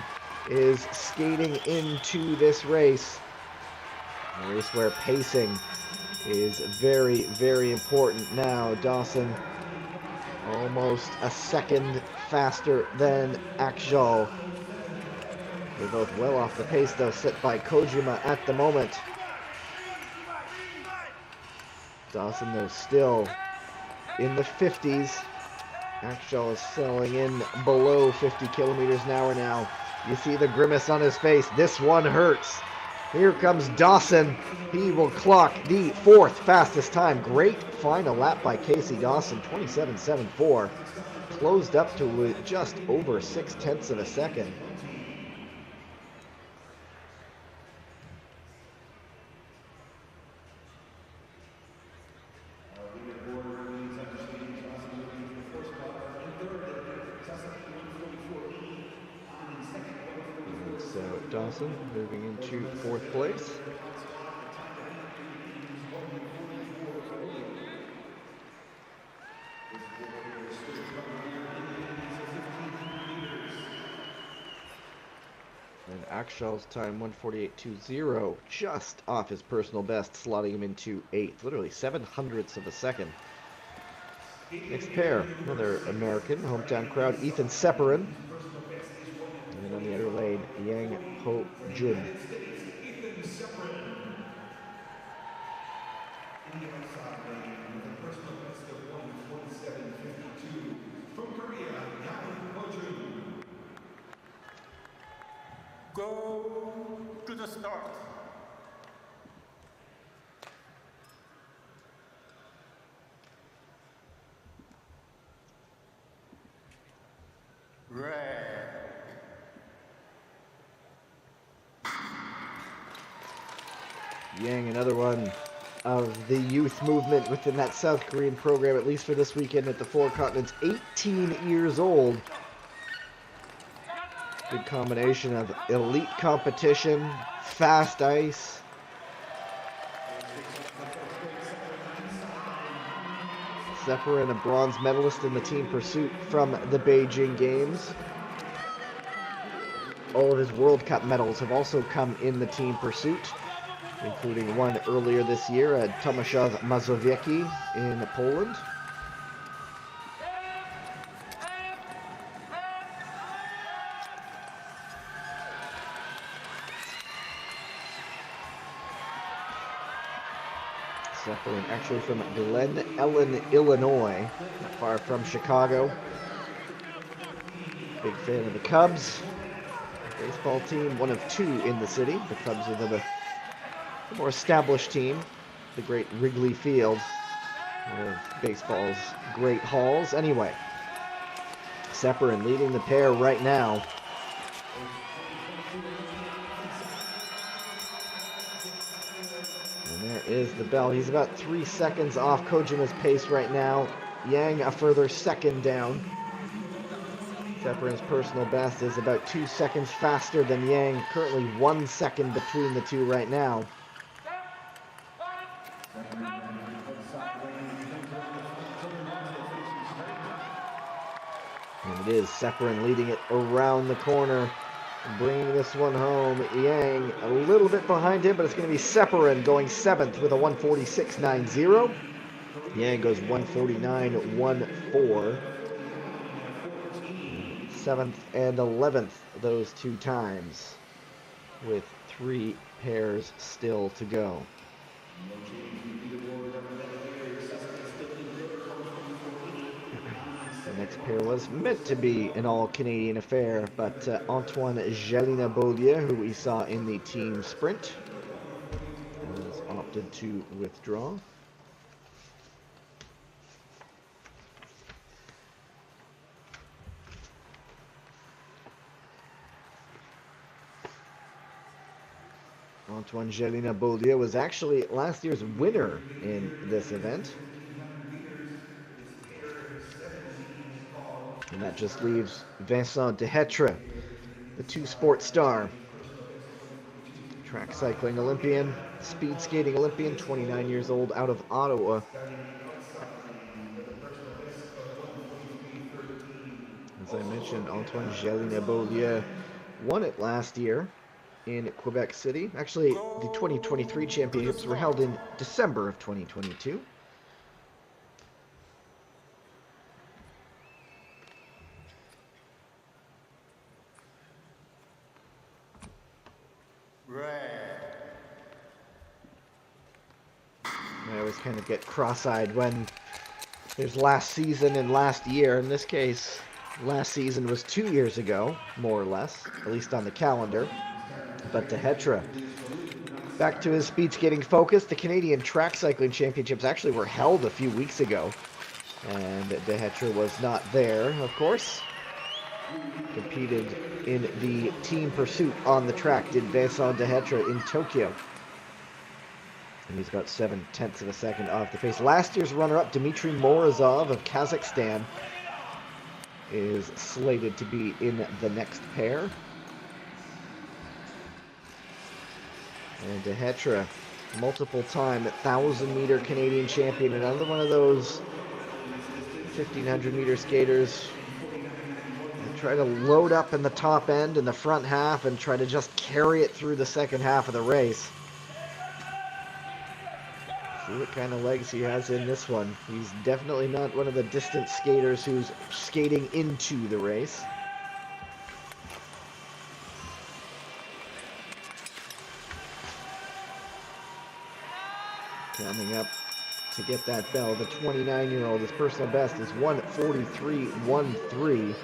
[SPEAKER 3] is skating into this race. A race where pacing is very, very important now. Dawson almost a second faster than Akshal. They're both well off the pace, though, set by Kojima at the moment. Dawson, though, still in the 50s. Akshal is settling in below 50 kilometers an hour now. You see the grimace on his face. This one hurts. Here comes Dawson. He will clock the 4th fastest time. Great final lap by Casey Dawson, 27.74. Closed up to just over 6/10 of a second. So Dawson moving into 4th place. And Akshal's time 1:48.20, just off his personal best, slotting him into 8th, literally 7/100ths of a second. Next pair, another American, hometown crowd, Ethan Seperin. And then on the other lane, Yang Ho Jun.
[SPEAKER 10] Go to the start. Red.
[SPEAKER 3] Yang, another one of the youth movement within that South Korean program, at least for this weekend at the Four Continents, 18 years old. Good combination of elite competition, fast ice. Seperin, a bronze medalist in the team pursuit from the Beijing Games. All of his World Cup medals have also come in the team pursuit, including one earlier this year at Tomaszów Mazowiecki in Poland. Seperin, actually from Glen Ellen, Illinois, not far from Chicago. Big fan of the Cubs. Baseball team, one of 2 in the city. The Cubs are the more established team. The great Wrigley Field, one of baseball's great halls. Anyway, Seperin leading the pair right now. There is the bell. He's about 3 seconds off Kojima's pace right now. Yang a further second down. Separan's personal best is about 2 seconds faster than Yang. Currently 1 second between the two right now. And it is Separan leading it around the corner, bringing this one home. Yang a little bit behind him, but it's going to be Separan going 7th with a 146.90. Yang goes 149.14. 7th and 11th, those two times, with 3 pairs still to go. The next pair was meant to be an all-Canadian affair, but Antoine Jalina-Beaulieu, who we saw in the team sprint, has opted to withdraw. Antoine Jalina-Beaulieu was actually last year's winner in this event. And that just leaves Vincent Dehetre, the two-sport star. Track cycling Olympian, speed skating Olympian, 29 years old, out of Ottawa. As I mentioned, Antoine Jalina-Beaulieu won it last year in Quebec City. Actually, the 2023 championships were held in December of 2022. I always kind of get cross-eyed when there's last season and last year. In this case, last season was 2 years ago, more or less, at least on the calendar. But Dehetre, back to his speed skating focus. The Canadian Track Cycling Championships actually were held a few weeks ago, and Dehetre was not there, of course. Competed in the team pursuit on the track, did Vincent Dehetre in Tokyo. And he's got 0.7 of a second off the pace. Last year's runner-up, Dmitry Morozov of Kazakhstan, is slated to be in the next pair. And Dehetre, multiple-time 1,000-meter Canadian champion, another one of those 1,500-meter skaters that try to load up in the top end in the front half and try to just carry it through the second half of the race. See what kind of legs he has in this one. He's definitely not one of the distant skaters who's skating into the race. Coming up to get that bell, the 29-year-old, his personal best is 1:43.13.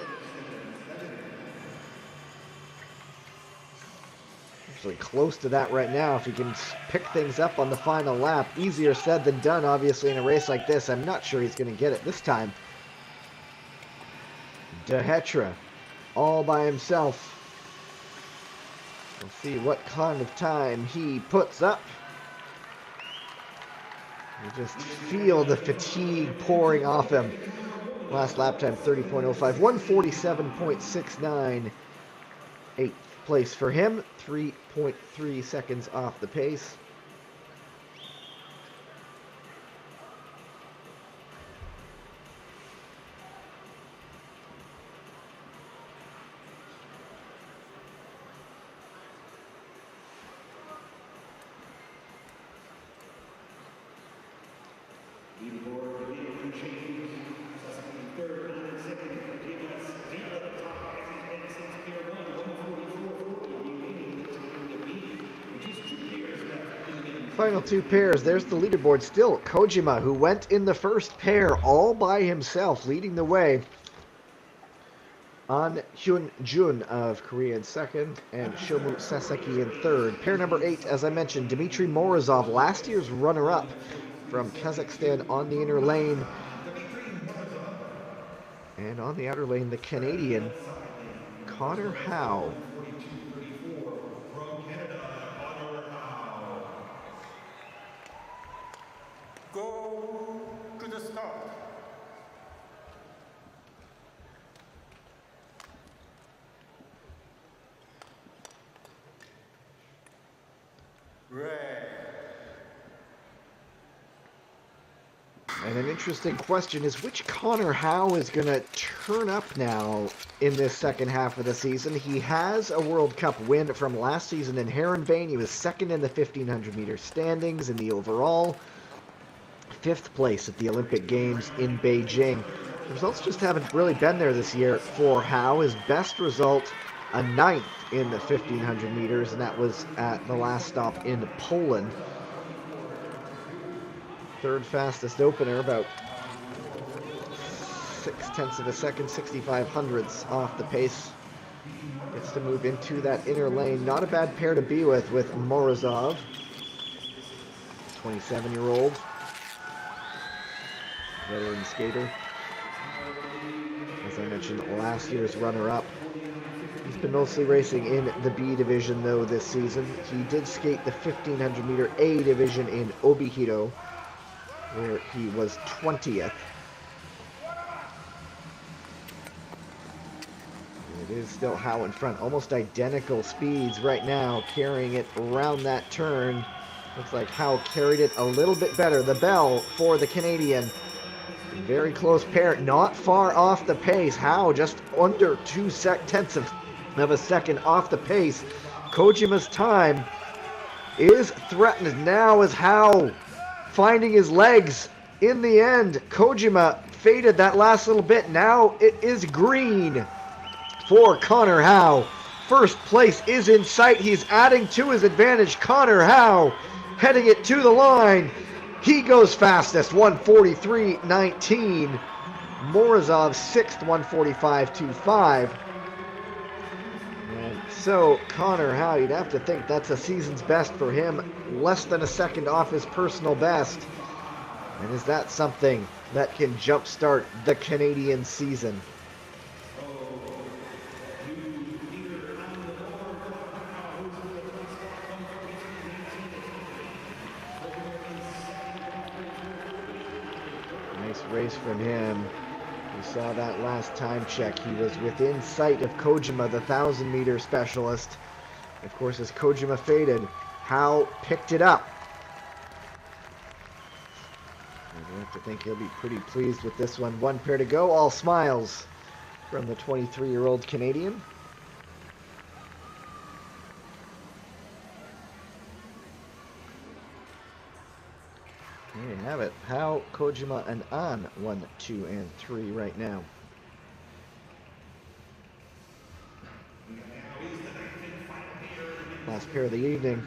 [SPEAKER 3] Actually close to that right now if he can pick things up on the final lap. Easier said than done, obviously, in a race like this. I'm not sure he's going to get it this time. Dehetre, all by himself. We'll see what kind of time he puts up. You just feel the fatigue pouring off him. Last lap time, 30.05. 147.69. 8th place for him. 3.3 seconds off the pace. Final two pairs. There's the leaderboard still. Kojima, who went in the first pair all by himself, leading the way. An Hyun-jun of Korea in second, and Shomu Sasaki in third. Pair number 8, as I mentioned, Dmitry Morozov, last year's runner-up from Kazakhstan on the inner lane. And on the outer lane, the Canadian, Connor Howe. an interesting question is which Connor Howe is going to turn up now in this second half of the season. He has a World Cup win from last season in Heronville. He was second in the 1500 meter standings in the overall, fifth place at the Olympic Games in Beijing. The results just haven't really been there this year for Howe. His best result, a ninth in the 1500 meters, and that was at the last stop in Poland. Third fastest opener, about 0.6 of a second, 65 hundredths off the pace. Gets to move into that inner lane. Not a bad pair to be with Morozov, 27-year-old veteran skater. As I mentioned, last year's runner-up. He's been mostly racing in the B division, though, this season. He did skate the 1500 meter A division in Obihiro, where he was 20th. It is still Howe in front, almost identical speeds right now, carrying it around that turn. Looks like Howe carried it a little bit better. The bell for the Canadian. Very close pair, not far off the pace. Howe just under 0.2 of a second off the pace. Kojima's time is threatened now as Howe finding his legs in the end. Kojima faded that last little bit. Now it is green for Connor Howe. First place is in sight. He's adding to his advantage. Connor Howe heading it to the line. He goes fastest, 1:43.19. Morozov sixth, 1:45.25. And so Connor Howe, you'd have to think that's a season's best for him, less than a second off his personal best. And is that something that can jumpstart the Canadian season? Nice race from him. We saw that last time check. He was within sight of Kojima, the 1,000-meter specialist. Of course, as Kojima faded, Howe picked it up. I have to think he'll be pretty pleased with this one. One pair to go. All smiles from the 23-year-old Canadian. There you have it. Howe, Kojima, and An 1, 2, and 3 right now. Last pair of the evening,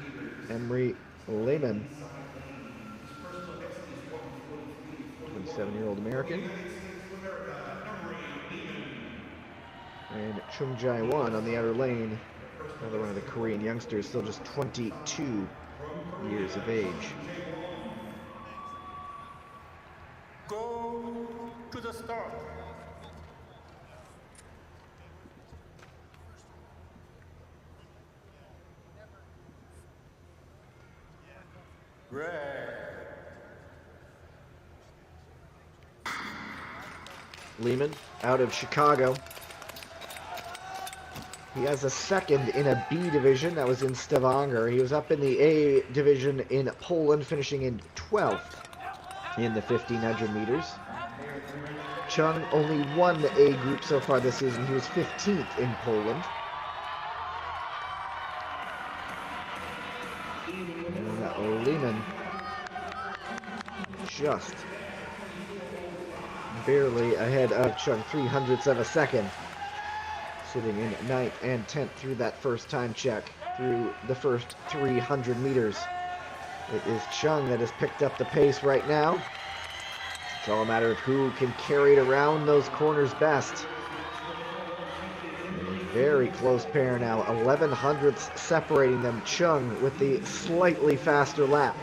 [SPEAKER 3] Emery Lehman, 27-year-old American, and Chung Jae-won on the outer lane, another one of the Korean youngsters, still just 22 years of age.
[SPEAKER 10] Go to the start. Red.
[SPEAKER 3] Lehman out of Chicago. He has a second in a B division. That was in Stavanger. He was up in the A division in Poland, finishing in 12th in the 1500 meters. Chung only won the A group so far this season. He was 15th in Poland. And Lehman just barely ahead of Chung, 0.03 of a second. Sitting in 9th and 10th through that first time check, through the first 300 meters. It is Chung that has picked up the pace right now. It's all a matter of who can carry it around those corners best. And a very close pair now, 11 hundredths separating them. Chung with the slightly faster lap.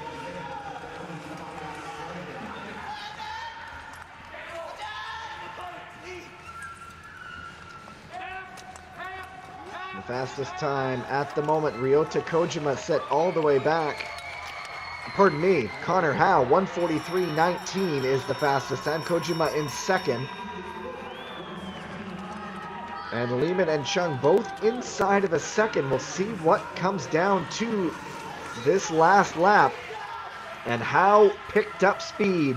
[SPEAKER 3] The fastest time at the moment, Ryota Kojima set all the way back. Pardon me, Connor Howe, 1:43.19 is the fastest time. Kojima in second. And Lehman and Chung both inside of a second. We'll see what comes down to this last lap. And Howe picked up speed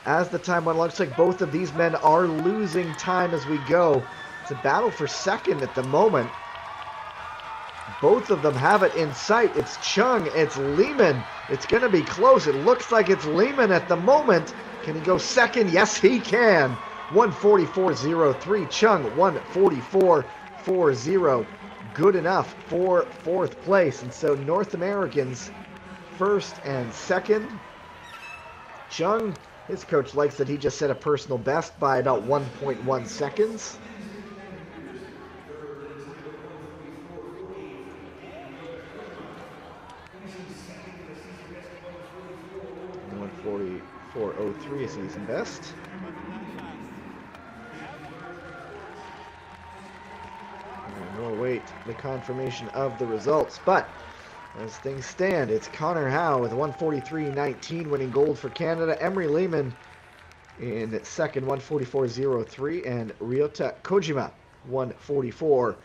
[SPEAKER 3] as the time went. Looks like both of these men are losing time as we go. It's a battle for second at the moment. Both of them have it in sight. It's Chung, it's Lehman. It's going to be close. It looks like it's Lehman at the moment. Can he go second? Yes, he can. 144.03. Chung, 144.40. Good enough for fourth place. And so North Americans first and second. Chung, his coach likes that he just set a personal best by about 1.1 seconds. 144.03 is season best. And we'll await the confirmation of the results. But as things stand, it's Connor Howe with 143.19 winning gold for Canada. Emery Lehman in second, 144.03, and Ryota Kojima, 144.40.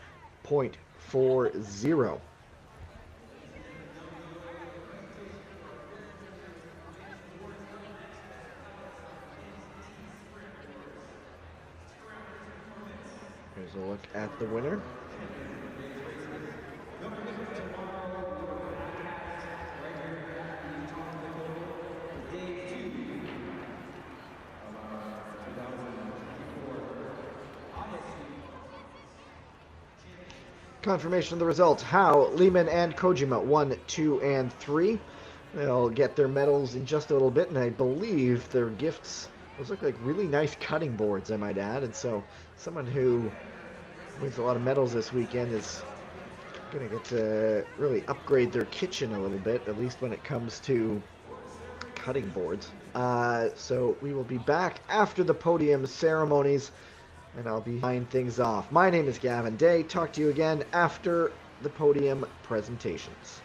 [SPEAKER 3] Here's a look at the winner. Confirmation of the results. Howe, Lehman, and Kojima, 1, 2, and 3. They'll get their medals in just a little bit, and I believe their gifts, those look like really nice cutting boards, I might add. And so someone who wins a lot of medals this weekend is going to get to really upgrade their kitchen a little bit, at least when it comes to cutting boards. So we will be back after the podium ceremonies, and I'll be signing things off. My name is Gavin Day. Talk to you again after the podium presentations.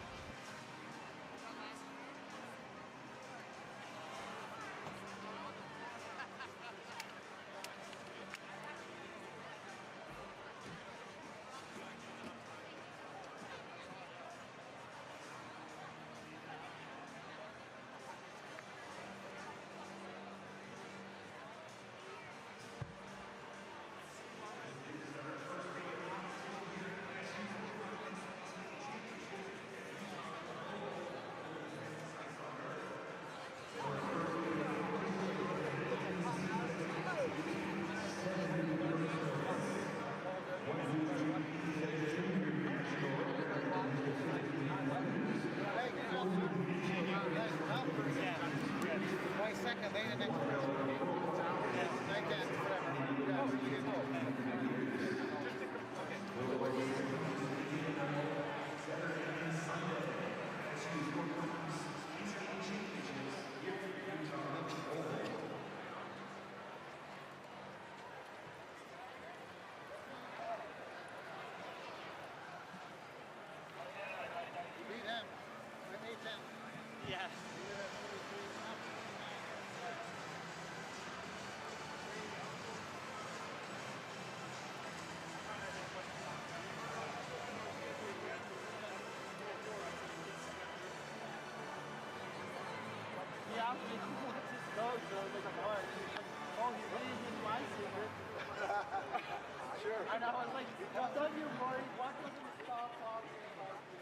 [SPEAKER 6] Sure. And I was like, well done you, Rory. What doesn't stop talking about you?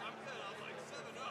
[SPEAKER 7] I'm good. I was like 7-0. 7-0.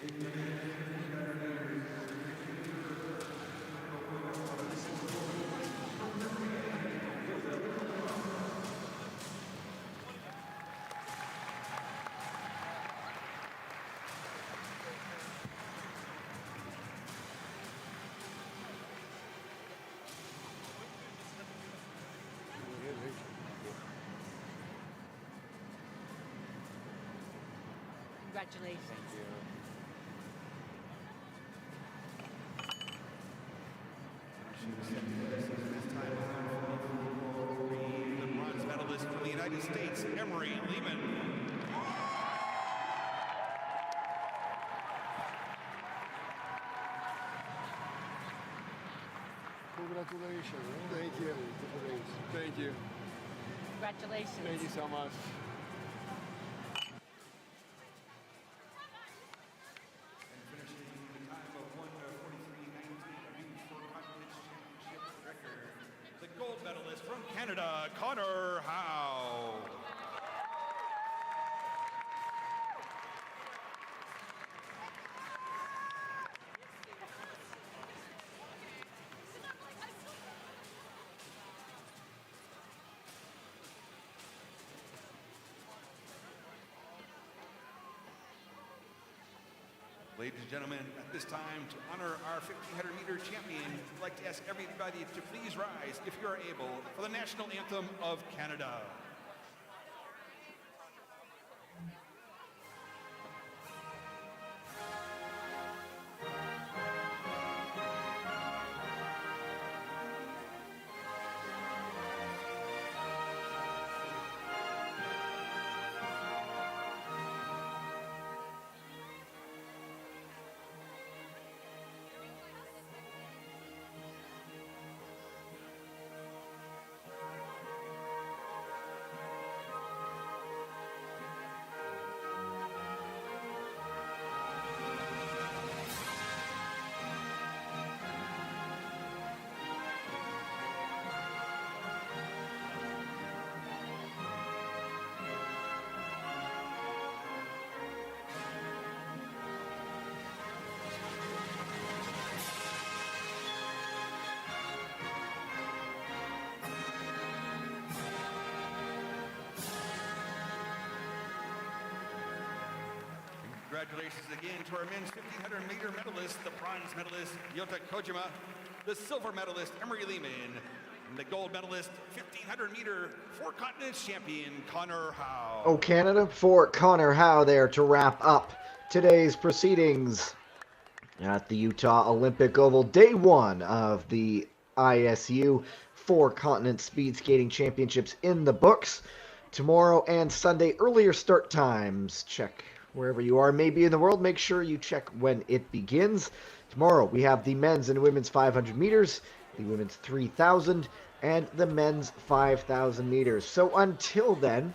[SPEAKER 8] Congratulations.
[SPEAKER 7] The bronze medalist from the United States, Emery Lehman.
[SPEAKER 6] Congratulations. Thank you. Thank you.
[SPEAKER 8] Congratulations.
[SPEAKER 6] Thank you so much.
[SPEAKER 7] And finishing the time of 1:43.19 for Continence Championship record, the gold medalist from Canada, Connor Howe. Ladies and gentlemen, at this time, to honor our 1500 meter champion, I'd like to ask everybody to please rise, if you are able, for the national anthem of Canada. Congratulations again to our men's 1500 meter medalist, the bronze medalist, Yota Kojima, the silver medalist, Emery Lehman, and the gold medalist, 1500 meter, four continents champion, Connor Howe.
[SPEAKER 3] Oh, Canada for Connor Howe there to wrap up today's proceedings at the Utah Olympic Oval. Day one of the ISU Four Continent Speed Skating Championships in the books. Tomorrow and Sunday, earlier start times. Check wherever you are, maybe in the world. Make sure you check when it begins. Tomorrow, we have the men's and women's 500 meters, the women's 3,000, and the men's 5,000 meters. So until then,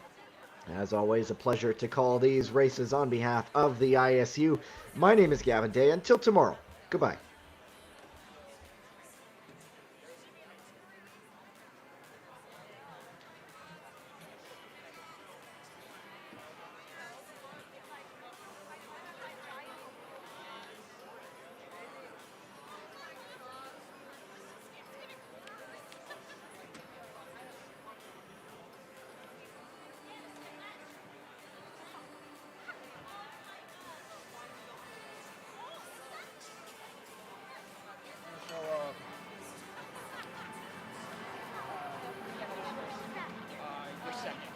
[SPEAKER 3] as always, a pleasure to call these races on behalf of the ISU. My name is Gavin Day. Until tomorrow, goodbye.
[SPEAKER 2] You're second.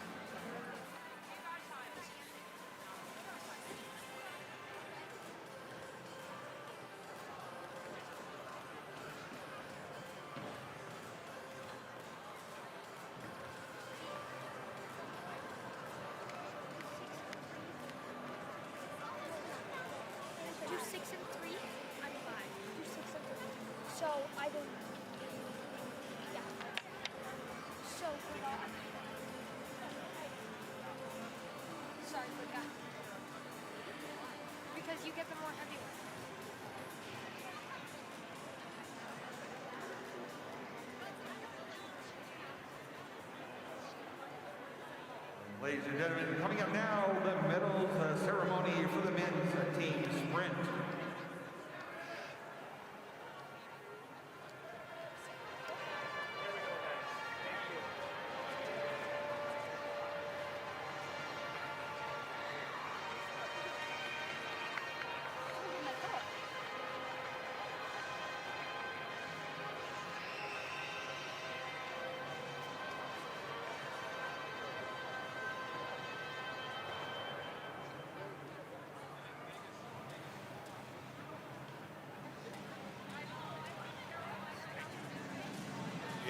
[SPEAKER 5] Do 6 and 3? I'm 5. Do 6 and 3. So I don't. Yeah. So for that. Sorry for that. Because you get the more heavy one.
[SPEAKER 7] Ladies and gentlemen, coming up now, the medals ceremony for the men's team sprint.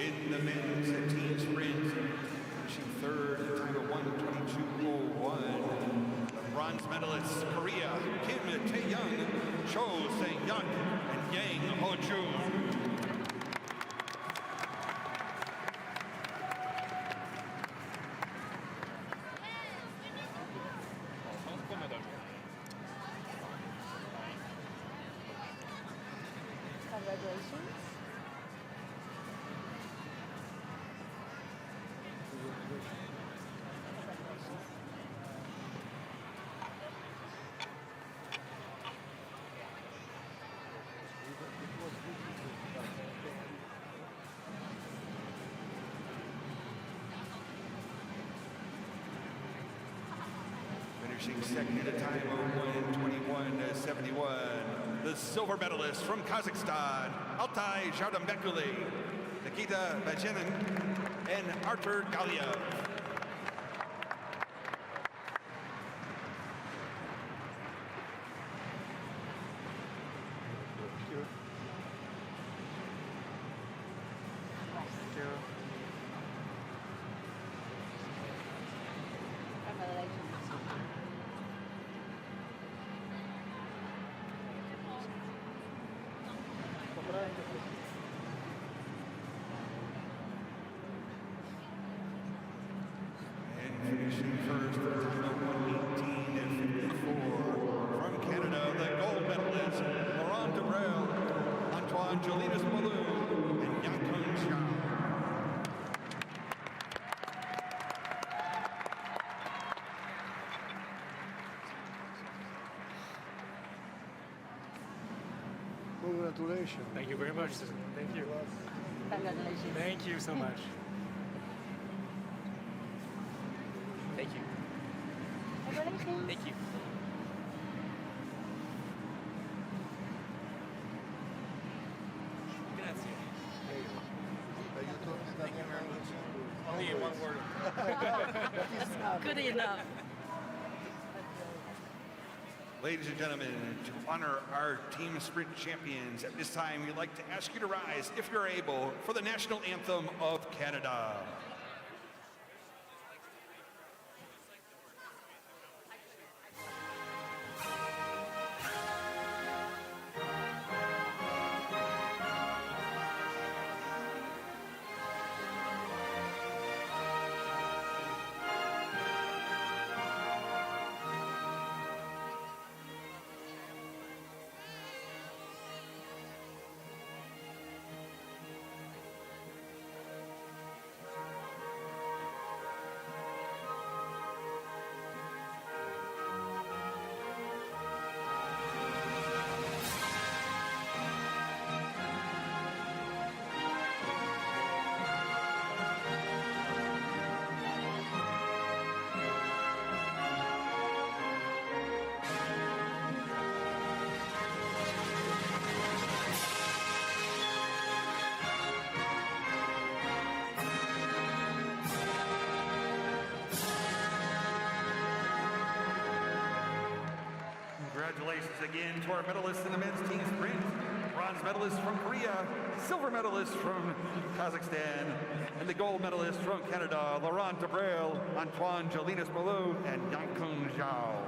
[SPEAKER 7] In the men's team sprint, finishing third at a time of 1:22.01. The bronze medalists, Korea, Kim Tae-young, Cho Se-young, and Yang Ho-jun.
[SPEAKER 8] Congratulations.
[SPEAKER 7] Finishing second at a time of 1:21.71. The silver medalists from Kazakhstan, Altai Jardambekuli, Nikita Bajanin, and Artur Galiev. And finishing first at a time of 1:18.54. From Canada, the gold medalists, Laurent Debrel, Antoine Jolinas Malou, and Yankun Zhao.
[SPEAKER 6] Congratulations.
[SPEAKER 2] Thank you very much. Thank you.
[SPEAKER 8] Congratulations.
[SPEAKER 2] Thank you so much. Thank you.
[SPEAKER 8] Congratulations.
[SPEAKER 2] Thank you. Grazie.
[SPEAKER 6] You told me that
[SPEAKER 2] Only in one word.
[SPEAKER 8] Good enough.
[SPEAKER 7] Ladies and gentlemen, to honor our team sprint champions, at this time we'd like to ask you to rise, if you're able, for the national anthem of Canada. Congratulations again to our medalists in the men's team sprint. Bronze medalists from Korea, silver medalists from Kazakhstan, and the gold medalists from Canada, Laurent Debrel, Antoine Jolinas Malou, and Yankun Zhao.